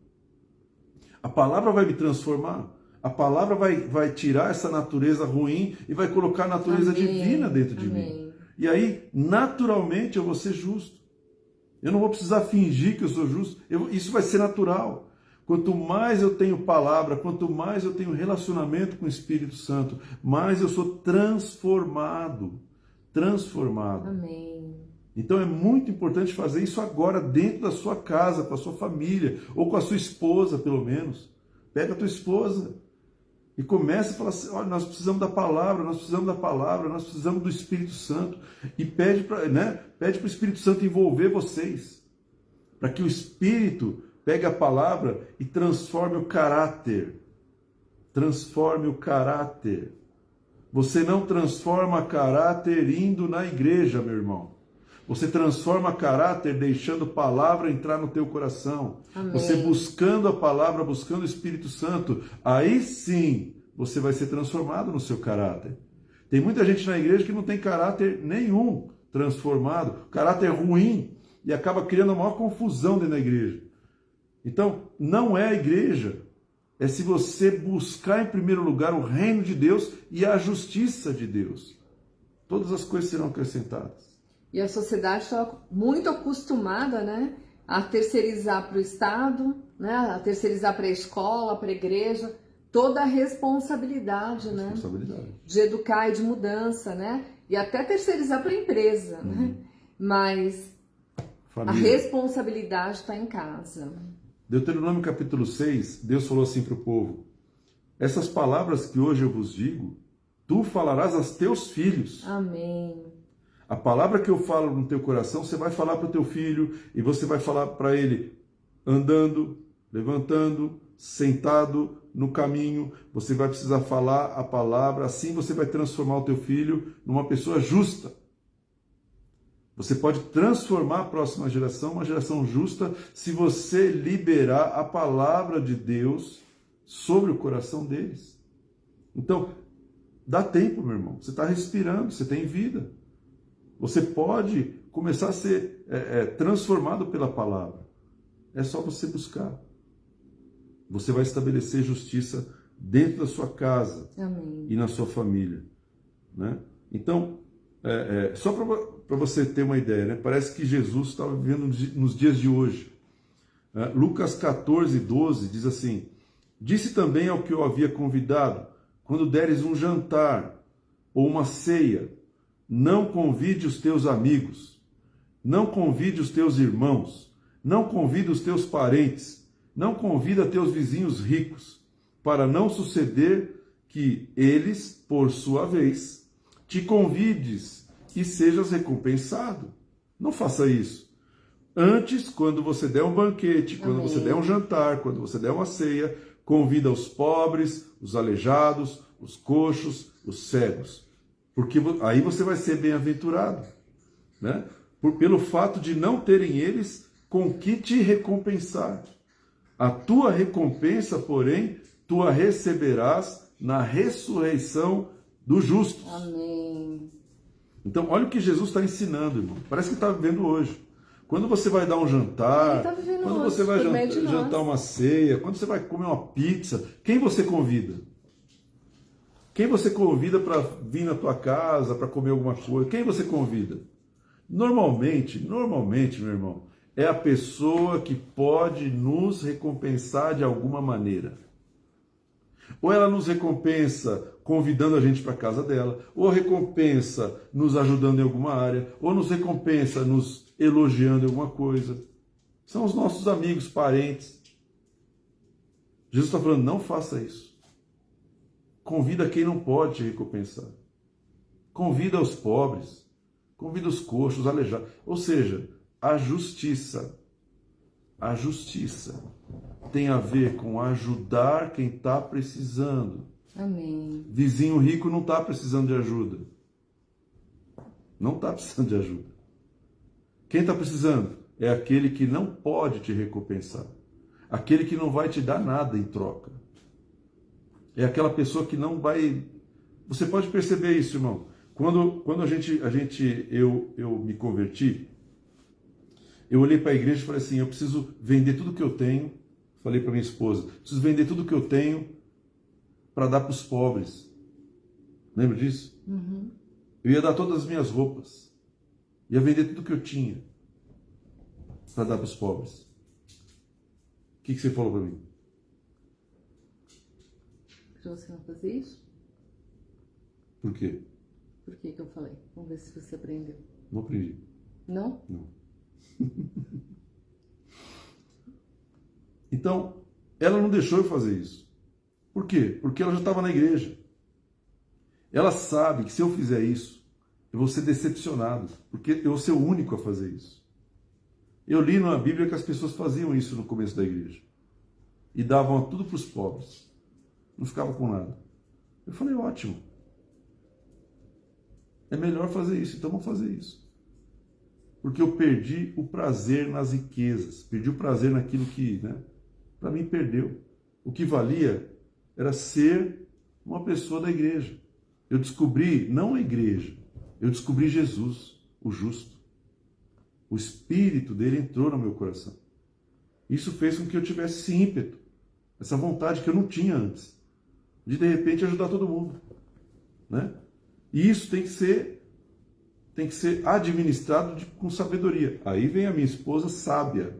A palavra vai me transformar. A palavra vai tirar essa natureza ruim e vai colocar a natureza divina dentro de mim. E aí, naturalmente, eu vou ser justo. Eu não vou precisar fingir que eu sou justo. Isso vai ser natural. Quanto mais eu tenho palavra, quanto mais eu tenho relacionamento com o Espírito Santo, mais eu sou transformado. Transformado. Amém. Então é muito importante fazer isso agora dentro da sua casa, com a sua família, ou com a sua esposa, pelo menos. Pega a tua esposa e começa a falar assim, olha, nós precisamos da palavra, nós precisamos da palavra, nós precisamos do Espírito Santo. E pede para o Espírito Santo envolver vocês, para que o Espírito pegue a palavra e transforme o caráter. Transforme o caráter. Você não transforma caráter indo na igreja, meu irmão. Você transforma caráter deixando a palavra entrar no teu coração. Amém. Você buscando a palavra, buscando o Espírito Santo, aí sim você vai ser transformado no seu caráter. Tem muita gente na igreja que não tem caráter nenhum transformado, caráter ruim, e acaba criando a maior confusão dentro da igreja. Então, não é a igreja. É se você buscar em primeiro lugar o reino de Deus e a justiça de Deus. Todas as coisas serão acrescentadas. E a sociedade está muito acostumada, né, a terceirizar para o Estado, né, a terceirizar para a escola, para a igreja, toda a responsabilidade, né, de educar e de mudança, né, e até terceirizar para a empresa, né, mas família. A responsabilidade está em casa. Deuteronômio capítulo 6, Deus falou assim para o povo, essas palavras que hoje eu vos digo, tu falarás aos teus filhos. Amém. A palavra que eu falo no teu coração, você vai falar para o teu filho e você vai falar para ele andando, levantando, sentado no caminho. Você vai precisar falar a palavra, assim você vai transformar o teu filho numa pessoa justa. Você pode transformar a próxima geração uma geração justa se você liberar a palavra de Deus sobre o coração deles. Então, dá tempo, meu irmão. Você está respirando, você tem vida. Você pode começar a ser transformado pela palavra. É só você buscar. Você vai estabelecer justiça dentro da sua casa. Amém. E na sua família. Né? Então, só para você ter uma ideia, né? Parece que Jesus estava vivendo nos dias de hoje. Lucas 14, 12 diz assim, disse também ao que eu havia convidado, quando deres um jantar ou uma ceia, não convide os teus amigos, não convide os teus irmãos, não convide os teus parentes, não convida teus vizinhos ricos, para não suceder que eles, por sua vez, te convides e sejas recompensado. Não faça isso. Antes, quando você der um banquete, quando você der um jantar, quando você der uma ceia, convida os pobres, os aleijados, os coxos, os cegos. Porque aí você vai ser bem-aventurado, né? Pelo fato de não terem eles com que te recompensar. A tua recompensa, porém, tu a receberás na ressurreição dos justos. Amém. Então, olha o que Jesus está ensinando, irmão. Parece que está vivendo hoje. Quando você vai dar um jantar, quando você vai jantar uma ceia, quando você vai comer uma pizza, quem você convida? Quem você convida para vir na tua casa, para comer alguma coisa? Quem você convida? Normalmente, meu irmão, é a pessoa que pode nos recompensar de alguma maneira. Ou ela nos recompensa convidando a gente para a casa dela, ou recompensa nos ajudando em alguma área, ou nos recompensa nos elogiando em alguma coisa. São os nossos amigos, parentes. Jesus está falando, não faça isso. Convida quem não pode te recompensar. Convida os pobres, convida os coxos, os aleijados. Ou seja, a justiça tem a ver com ajudar quem está precisando. Amém. Vizinho rico não está precisando de ajuda. Não está precisando de ajuda. Quem está precisando é aquele que não pode te recompensar. Aquele que não vai te dar nada em troca. É aquela pessoa que não vai... Você pode perceber isso, irmão. Quando eu me converti, eu olhei para a igreja e falei assim, eu preciso vender tudo que eu tenho. Falei para minha esposa, preciso vender tudo que eu tenho para dar para os pobres. Lembra disso? Uhum. Eu ia dar todas as minhas roupas. Ia vender tudo que eu tinha para dar para os pobres. O que você falou para mim? Para você não fazer isso? Por quê? Por que eu falei? Vamos ver se você aprendeu. Não aprendi. Não? Não. Então, ela não deixou eu fazer isso. Por quê? Porque ela já estava na igreja. Ela sabe que se eu fizer isso, eu vou ser decepcionado, porque eu vou ser o único a fazer isso. Eu li na Bíblia que as pessoas faziam isso no começo da igreja. E davam tudo para os pobres. Não ficavam com nada. Eu falei, ótimo. É melhor fazer isso, então vamos fazer isso. Porque eu perdi o prazer nas riquezas, perdi o prazer naquilo que, para mim perdeu. O que valia era ser uma pessoa da igreja. Eu descobri, não a igreja, eu descobri Jesus, o justo. O Espírito dele entrou no meu coração. Isso fez com que eu tivesse esse ímpeto, essa vontade que eu não tinha antes, de repente ajudar todo mundo. E isso tem que ser administrado com sabedoria. Aí vem a minha esposa sábia.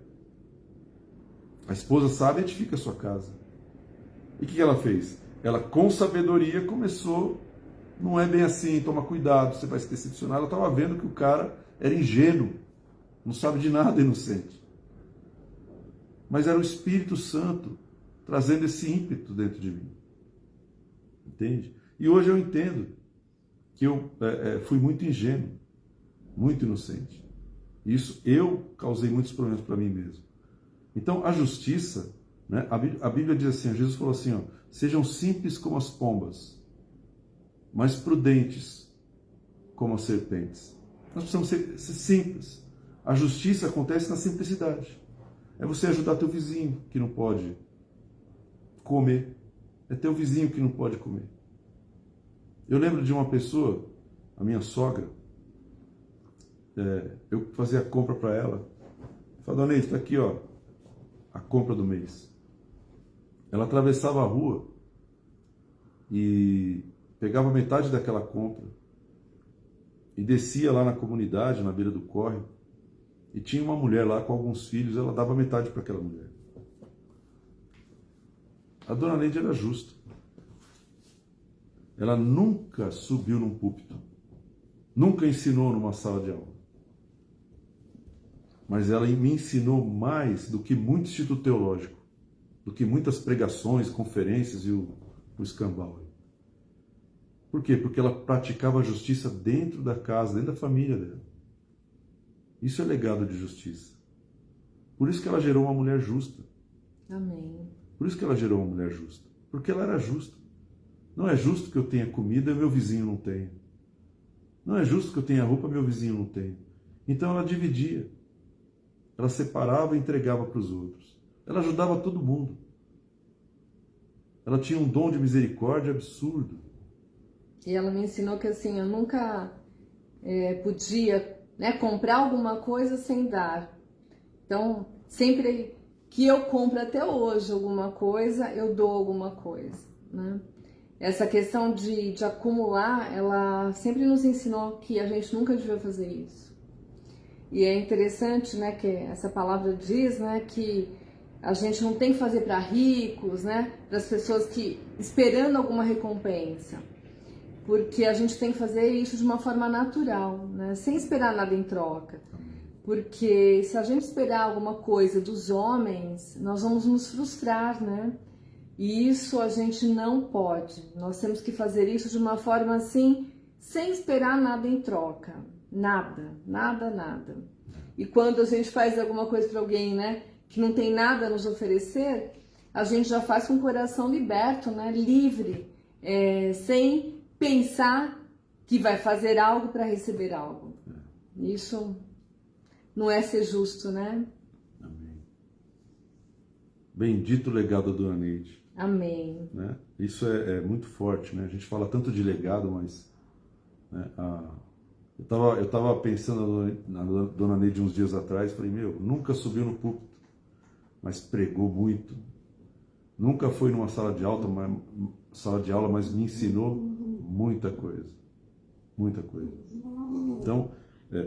A esposa sábia edifica a sua casa. E o que ela fez? Ela, com sabedoria, começou, não é bem assim, toma cuidado, você vai se decepcionar. Ela estava vendo que o cara era ingênuo, não sabe de nada, inocente. Mas era o Espírito Santo trazendo esse ímpeto dentro de mim. Entende? E hoje eu entendo que eu fui muito ingênuo, muito inocente. Isso eu causei muitos problemas para mim mesmo. Então, a justiça, a Bíblia diz assim, Jesus falou assim, sejam simples como as pombas, mas prudentes como as serpentes. Nós precisamos ser simples. A justiça acontece na simplicidade. É você ajudar teu vizinho que não pode comer. É teu vizinho que não pode comer. Eu lembro de uma pessoa, a minha sogra, eu fazia a compra para ela. Eu falei, dona Neide, está aqui, a compra do mês. Ela atravessava a rua e pegava metade daquela compra e descia lá na comunidade, na beira do córrego, e tinha uma mulher lá com alguns filhos, ela dava metade para aquela mulher. A dona Neide era justa. Ela nunca subiu num púlpito. nunca ensinou numa sala de aula. Mas ela me ensinou mais do que muito instituto teológico, do que muitas pregações, conferências e o escambau. Por quê? Porque ela praticava a justiça dentro da casa, dentro da família dela. Isso é legado de justiça. Por isso que ela gerou uma mulher justa. Amém. Por isso que ela gerou uma mulher justa. Porque ela era justa. Não é justo que eu tenha comida e meu vizinho não tenha. Não é justo que eu tenha roupa e meu vizinho não tenha. Então ela dividia. Ela separava e entregava para os outros. Ela ajudava todo mundo. Ela tinha um dom de misericórdia absurdo. E ela me ensinou que assim, eu nunca podia, né, comprar alguma coisa sem dar. Então, sempre que eu compro até hoje alguma coisa, eu dou alguma coisa, né? Essa questão de acumular, ela sempre nos ensinou que a gente nunca devia fazer isso. E é interessante, né, que essa palavra diz, né, que a gente não tem que fazer para ricos, né, para as pessoas que esperando alguma recompensa. Porque a gente tem que fazer isso de uma forma natural, né, sem esperar nada em troca. Porque se a gente esperar alguma coisa dos homens, nós vamos nos frustrar, né? E isso a gente não pode. Nós temos que fazer isso de uma forma assim, sem esperar nada em troca. Nada, nada, nada. E quando a gente faz alguma coisa para alguém, né, que não tem nada a nos oferecer, a gente já faz com o coração liberto, né, livre, sem pensar que vai fazer algo para receber algo. Isso não é ser justo, né? Amém. Bendito o legado da Dona Neide. Amém. Né? Isso é muito forte, né? A gente fala tanto de legado, mas... Né, eu tava pensando na Dona Neide uns dias atrás, falei, nunca subiu no púlpito, mas pregou muito. Nunca foi numa sala de aula, mas me ensinou muita coisa. Muita coisa. Então,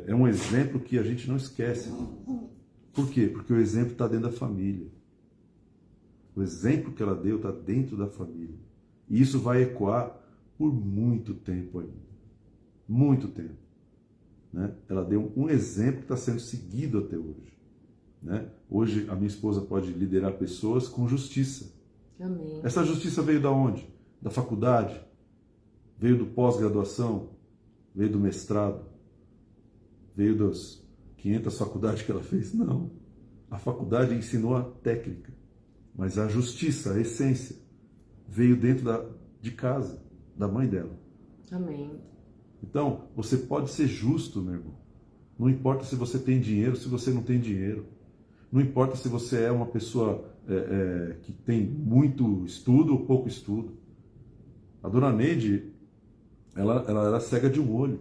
é um exemplo que a gente não esquece. Por quê? Porque o exemplo está dentro da família. O exemplo que ela deu está dentro da família. E isso vai ecoar por muito tempo ainda. Muito tempo. Né? Ela deu um exemplo que está sendo seguido até hoje. Né? Hoje a minha esposa pode liderar pessoas com justiça. Amém. Essa justiça veio da onde? Da faculdade? Veio do pós-graduação? Veio do mestrado? Veio das 500 faculdades que ela fez? Não. A faculdade ensinou a técnica. Mas a justiça, a essência, veio dentro de casa, da mãe dela. Amém. Então, você pode ser justo, meu irmão. Não importa se você tem dinheiro, se você não tem dinheiro. Não importa se você é uma pessoa que tem muito estudo ou pouco estudo. A Dona Neide, ela era cega de um olho.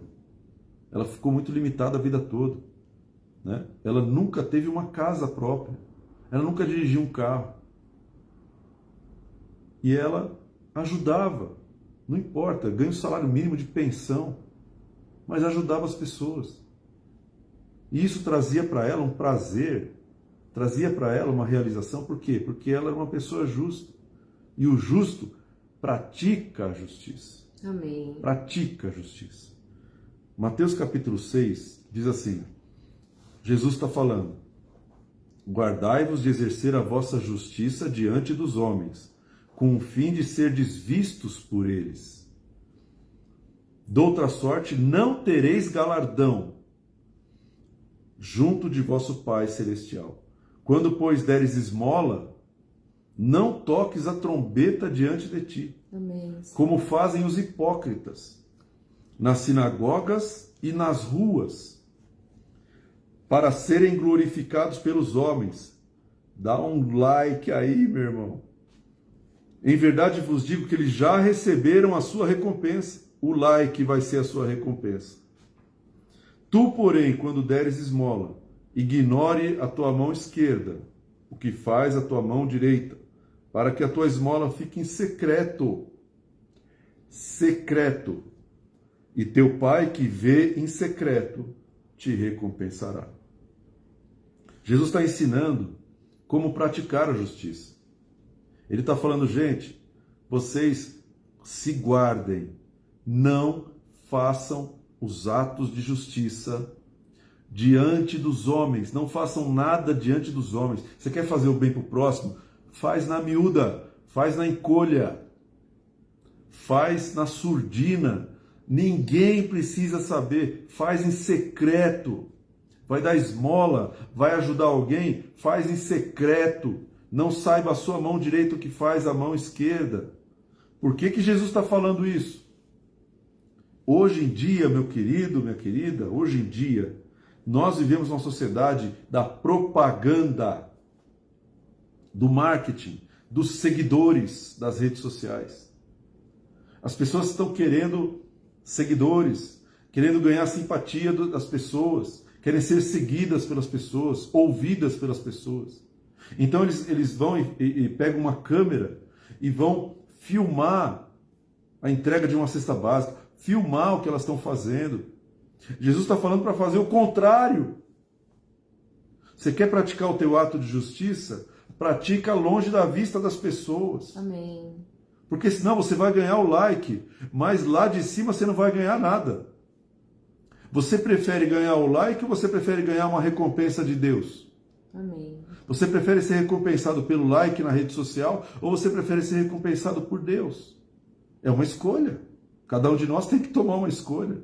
Ela ficou muito limitada a vida toda. Né? Ela nunca teve uma casa própria. Ela nunca dirigiu um carro. E ela ajudava. Não importa, ganha o salário mínimo de pensão. Mas ajudava as pessoas. E isso trazia para ela um prazer, trazia para ela uma realização. Por quê? Porque ela era uma pessoa justa. E o justo pratica a justiça. Amém. Pratica a justiça. Mateus capítulo 6 diz assim, Jesus está falando, guardai-vos de exercer a vossa justiça diante dos homens, com o fim de serdes vistos por eles. Doutra sorte, não tereis galardão junto de vosso Pai Celestial. Quando, pois, deres esmola, não toques a trombeta diante de ti, Amém. como fazem os hipócritas, nas sinagogas e nas ruas, para serem glorificados pelos homens. Dá um like aí, meu irmão. Em verdade vos digo que eles já receberam a sua recompensa. O like vai ser a sua recompensa. Tu, porém, quando deres esmola, ignore a tua mão esquerda, o que faz a tua mão direita, para que a tua esmola fique em secreto. Secreto. E teu Pai que vê em secreto te recompensará. Jesus está ensinando como praticar a justiça. Ele está falando, gente, vocês se guardem, não façam os atos de justiça diante dos homens. Não façam nada diante dos homens. Você quer fazer o bem para o próximo? Faz na miúda, faz na encolha, faz na surdina. Ninguém precisa saber. Faz em secreto. Vai dar esmola, vai ajudar alguém? Faz em secreto. Não saiba a sua mão direita o que faz a mão esquerda. Por que que Jesus está falando isso? Hoje em dia, meu querido, minha querida, hoje em dia, nós vivemos numa sociedade da propaganda, do marketing, dos seguidores das redes sociais. As pessoas estão querendo seguidores, querendo ganhar a simpatia das pessoas, querem ser seguidas pelas pessoas, ouvidas pelas pessoas. Então eles vão e pegam uma câmera e vão filmar a entrega de uma cesta básica, filmar o que elas estão fazendo. Jesus está falando para fazer o contrário. Você quer praticar o teu ato de justiça? Pratica longe da vista das pessoas. Amém. Porque senão você vai ganhar o like, mas lá de cima você não vai ganhar nada. Você prefere ganhar o like ou você prefere ganhar uma recompensa de Deus? Amém. Você prefere ser recompensado pelo like na rede social ou você prefere ser recompensado por Deus? É uma escolha. Cada um de nós tem que tomar uma escolha.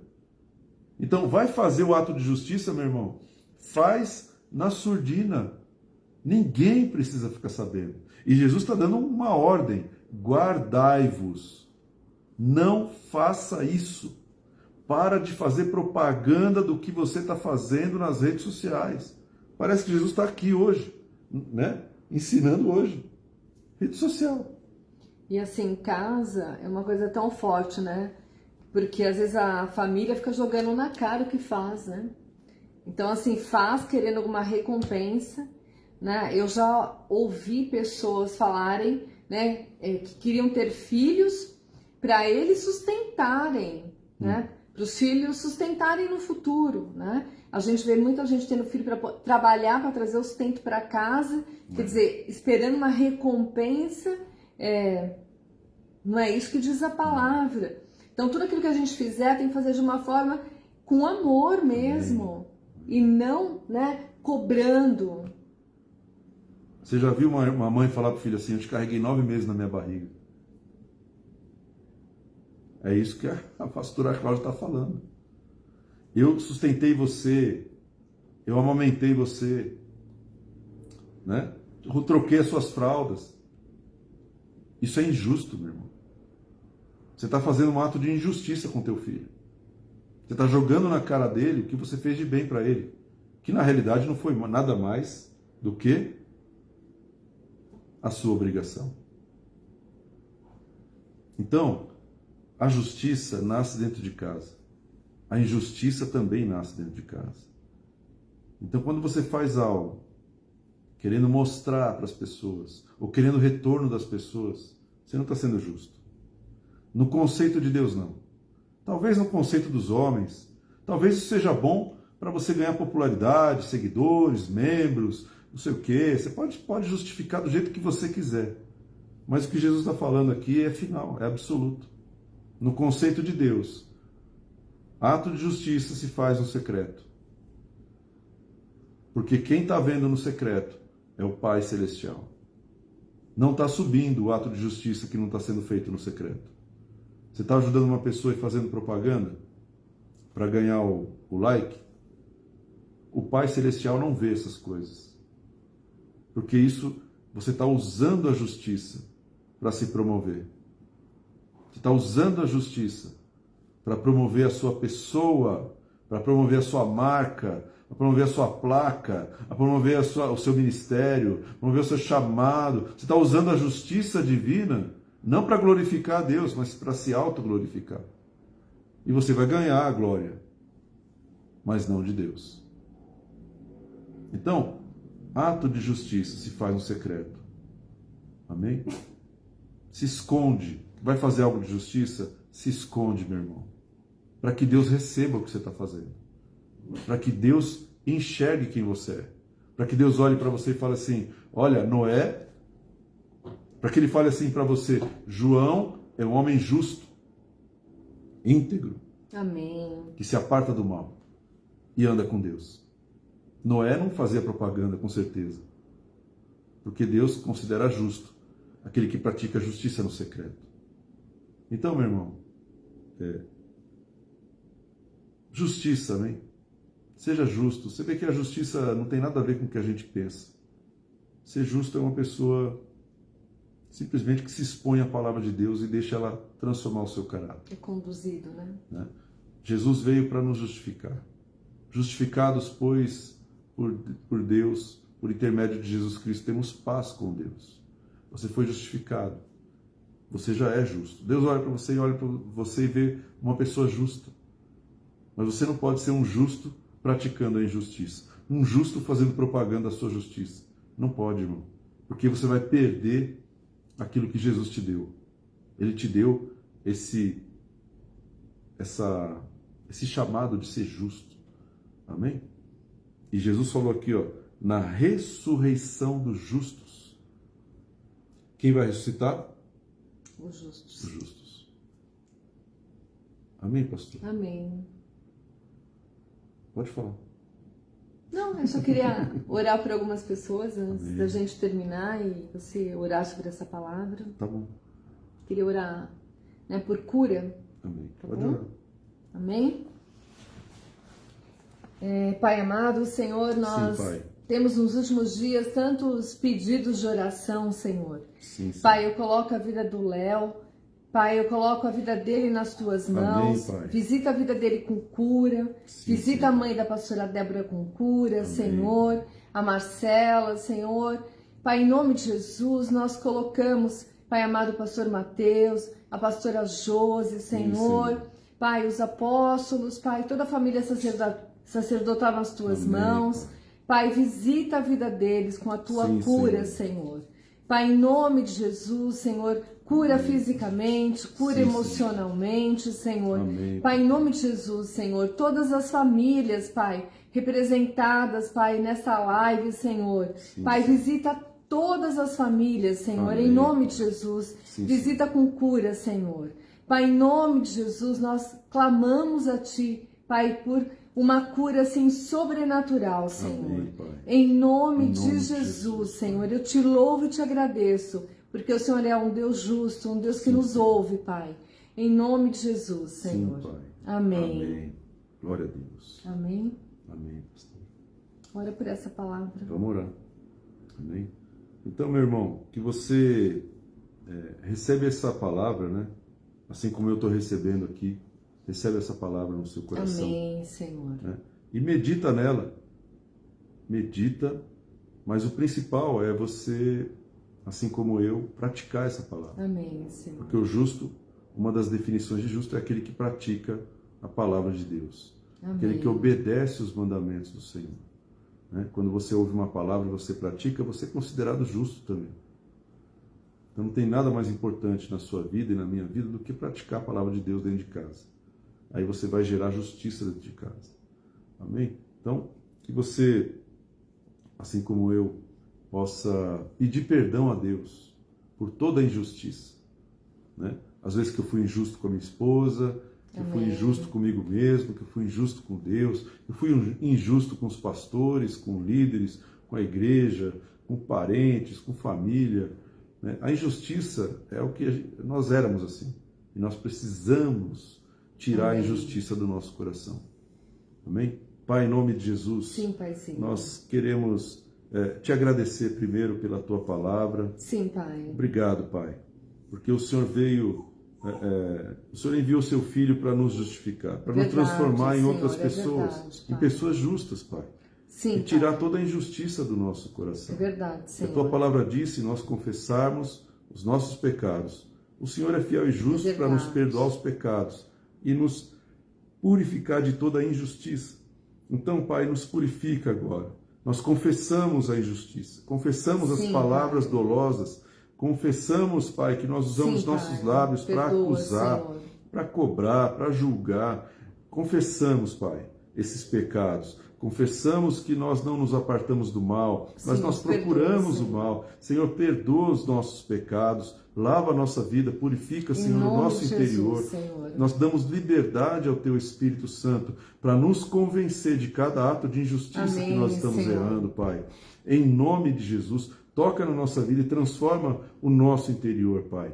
Então, vai fazer o ato de justiça, meu irmão? Faz na surdina. Ninguém precisa ficar sabendo. E Jesus está dando uma ordem. Guardai-vos. Não faça isso. Para de fazer propaganda do que você está fazendo nas redes sociais. Parece que Jesus está aqui hoje, né? Ensinando hoje. Rede social. E assim, casa é uma coisa tão forte, né? Porque às vezes a família fica jogando na cara o que faz, né? Então, assim, faz querendo alguma recompensa, né? Eu já ouvi pessoas falarem, né, que queriam ter filhos para eles sustentarem, né? Para os filhos sustentarem no futuro, né? A gente vê muita gente tendo filho para trabalhar, para trazer o sustento para casa, quer dizer, esperando uma recompensa, não é isso que diz a palavra. Então, tudo aquilo que a gente fizer tem que fazer de uma forma com amor mesmo, e não, né, cobrando. Você já viu uma mãe falar para o filho assim, eu te carreguei 9 meses na minha barriga? É isso que a pastora Cláudia está falando. Eu sustentei você, eu amamentei você, né? Eu troquei as suas fraldas. Isso é injusto, meu irmão. Você está fazendo um ato de injustiça com teu filho. Você está jogando na cara dele o que você fez de bem para ele, que na realidade não foi nada mais do que a sua obrigação. Então, a justiça nasce dentro de casa. A injustiça também nasce dentro de casa. Então, quando você faz algo querendo mostrar para as pessoas, ou querendo o retorno das pessoas, você não está sendo justo. No conceito de Deus, não. Talvez no conceito dos homens, talvez isso seja bom para você ganhar popularidade, seguidores, membros, não sei o quê. Você pode justificar do jeito que você quiser. Mas o que Jesus está falando aqui é final, é absoluto. No conceito de Deus, ato de justiça se faz no secreto. Porque quem está vendo no secreto é o Pai Celestial. Não está subindo o ato de justiça que não está sendo feito no secreto. Você está ajudando uma pessoa e fazendo propaganda para ganhar o like? O Pai Celestial não vê essas coisas. Porque isso, você está usando a justiça para se promover. Você está usando a justiça para promover a sua pessoa, para promover a sua marca, para promover a sua placa, para promover o seu ministério, promover o seu chamado. Você está usando a justiça divina não para glorificar a Deus, mas para se autoglorificar. E você vai ganhar a glória, mas não de Deus. Então, ato de justiça se faz no secreto. Amém? Se esconde. Vai fazer algo de justiça? Se esconde, meu irmão. Para que Deus receba o que você está fazendo. Para que Deus enxergue quem você é. Para que Deus olhe para você e fale assim, olha, Noé... Para que ele fale assim para você, João é um homem justo, íntegro. Amém. que se aparta do mal e anda com Deus. Noé não fazia propaganda, com certeza, porque Deus considera justo aquele que pratica justiça no secreto. Então, meu irmão, justiça, amém? Seja justo. Você vê que a justiça não tem nada a ver com o que a gente pensa. Ser justo é uma pessoa simplesmente que se expõe à palavra de Deus e deixa ela transformar o seu caráter. É conduzido, né? Jesus veio para nos justificar. Justificados, pois, por Deus, por intermédio de Jesus Cristo, temos paz com Deus. Você foi justificado. Você já é justo. Deus olha para você e olha para você e vê uma pessoa justa. Mas você não pode ser um justo praticando a injustiça. Um justo fazendo propaganda da sua justiça. Não pode, irmão. Porque você vai perder aquilo que Jesus te deu. Ele te deu esse chamado de ser justo. Amém? E Jesus falou aqui, ó, na ressurreição dos justos. Quem vai ressuscitar? Os justos. Os justos. Amém, pastor? Amém. Pode falar. Não, eu só queria orar por algumas pessoas antes Amém. da gente terminar e você orar sobre essa palavra. Tá bom. Queria orar, né, por cura. Amém. Tá Pode bom? orar. Amém? Pai amado, Senhor, nós Sim, Pai. temos nos últimos dias tantos pedidos de oração, Senhor. Sim, sim. Pai, eu coloco a vida do Léo. Pai, eu coloco a vida dele nas tuas mãos. Amém, Pai. Visita a vida dele com cura. Sim, Visita sim. a mãe da pastora Débora com cura, Amém. Senhor. A Marcela, Senhor. Pai, em nome de Jesus, nós colocamos, Pai amado, o pastor Mateus, a pastora Josi, Senhor. Senhor. Pai, os apóstolos, Pai, toda a família sacerdotal nas tuas Amém, mãos. Pai, visita a vida deles com a tua Sim, cura, Senhor. Senhor. Pai, em nome de Jesus, Senhor, cura Amém. fisicamente, cura Sim, emocionalmente, Senhor. Amém. Pai, em nome de Jesus, Senhor, todas as famílias, Pai, representadas, Pai, nessa live, Senhor. Sim, Pai, sim. visita todas as famílias, Senhor, Amém, em nome de Pai. Jesus. Sim, Visita com cura, Senhor. Pai, em nome de Jesus, nós clamamos a Ti, Pai, por uma cura assim sobrenatural, Senhor. Amém, Pai. Em nome, Em nome de de Jesus, Jesus, Senhor, eu te louvo e te agradeço, porque o Senhor é um Deus justo, um Deus que Sim, nos Senhor. ouve, Pai. Em nome de Jesus, Senhor. Sim, Pai. Amém. Amém. Glória a Deus. Amém. Amém, pastor. Ora por essa palavra. Vamos orar. Amém. Então, meu irmão, que você recebe essa palavra, né? Assim como eu estou recebendo aqui, recebe essa palavra no seu coração. Amém, Senhor. Né? E medita nela. Medita, mas o principal é você, assim como eu, praticar essa palavra. Amém, Senhor. Porque o justo, uma das definições de justo é aquele que pratica a palavra de Deus. Amém. Aquele que obedece os mandamentos do Senhor. Né? Quando você ouve uma palavra e você pratica, você é considerado justo também. Então não tem nada mais importante na sua vida e na minha vida do que praticar a palavra de Deus dentro de casa. Aí você vai gerar justiça dentro de casa. Amém? Então, que você, assim como eu, possa pedir perdão a Deus por toda a injustiça. Né? Às vezes que eu fui injusto com a minha esposa, que eu fui Amém. injusto comigo mesmo, que eu fui injusto com Deus, que eu fui injusto com os pastores, com líderes, com a igreja, com parentes, com família. Né? A injustiça é o que nós éramos assim. E nós precisamos tirar Amém. a injustiça do nosso coração. Amém? Pai, em nome de Jesus, Sim, Paizinho. nós queremos te agradecer primeiro pela Tua palavra. Sim, Pai. Obrigado, Pai, porque o Senhor veio, o Senhor enviou o Seu Filho para nos justificar, para nos Verdade, transformar em Senhor, outras é pessoas, verdade, em Pai. pessoas justas, Pai. Sim, E tirar Pai. toda a injustiça do nosso coração. É verdade, A Senhor. Tua palavra diz, se nós confessarmos os nossos pecados, o Senhor é fiel e justo para nos verdade. perdoar os pecados e nos purificar de toda a injustiça. Então, Pai, nos purifica agora. Nós confessamos a injustiça, confessamos as Sim, palavras Pai. dolosas, confessamos, Pai, que nós usamos Sim, nossos Pai. lábios para Perdoa, acusar, Senhor. para cobrar, para julgar. Confessamos, Pai, esses pecados. Confessamos que nós não nos apartamos do mal, mas Sim, nós perdoa, procuramos o Senhor. mal. Senhor, perdoa os nossos pecados, lava a nossa vida, purifica, Em Senhor, o nome nosso de interior. Jesus, Senhor. Nós damos liberdade ao Teu Espírito Santo para nos convencer de cada ato de injustiça que Amém, nós estamos Senhor. errando, Pai. Em nome de Jesus, toca na nossa vida e transforma o nosso interior, Pai.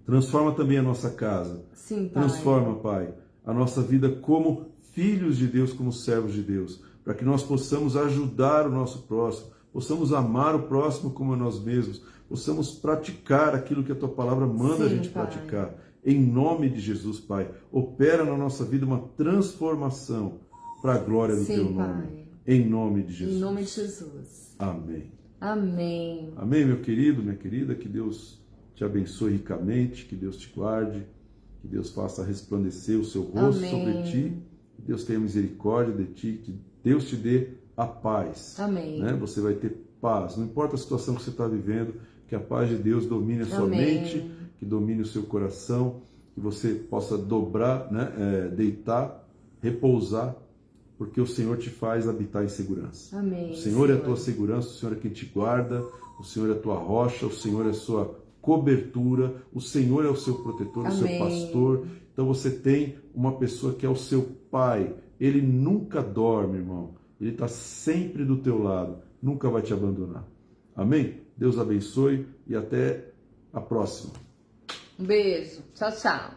Transforma também a nossa casa. Sim, Pai. Transforma, Pai, a nossa vida como filhos de Deus, como servos de Deus, para que nós possamos ajudar o nosso próximo, possamos amar o próximo como a nós mesmos, possamos praticar aquilo que a Tua palavra manda a Sim, gente Pai. praticar. Em nome de Jesus, Pai, opera na nossa vida uma transformação para a glória do Sim, Teu nome. Pai. Em nome de Jesus. Em nome de Jesus. Amém. Amém. Amém, meu querido, minha querida, que Deus te abençoe ricamente, que Deus te guarde, que Deus faça resplandecer o seu rosto Amém. sobre ti, que Deus tenha misericórdia de ti, que Deus te dê a paz. Amém. Né? Você vai ter paz, não importa a situação que você está vivendo, que a paz de Deus domine a sua Amém. mente, que domine o seu coração, que você possa dobrar, né? Deitar, repousar, porque o Senhor te faz habitar em segurança. Amém. O Senhor é a tua segurança, o Senhor é quem te guarda, o Senhor é a tua rocha, o Senhor é a sua cobertura, o Senhor é o seu protetor, o seu Amém. pastor. Então você tem uma pessoa que é o seu pai. Ele nunca dorme, irmão. Ele está sempre do teu lado, nunca vai te abandonar. Amém? Deus abençoe e até a próxima. Um beijo. Tchau, tchau.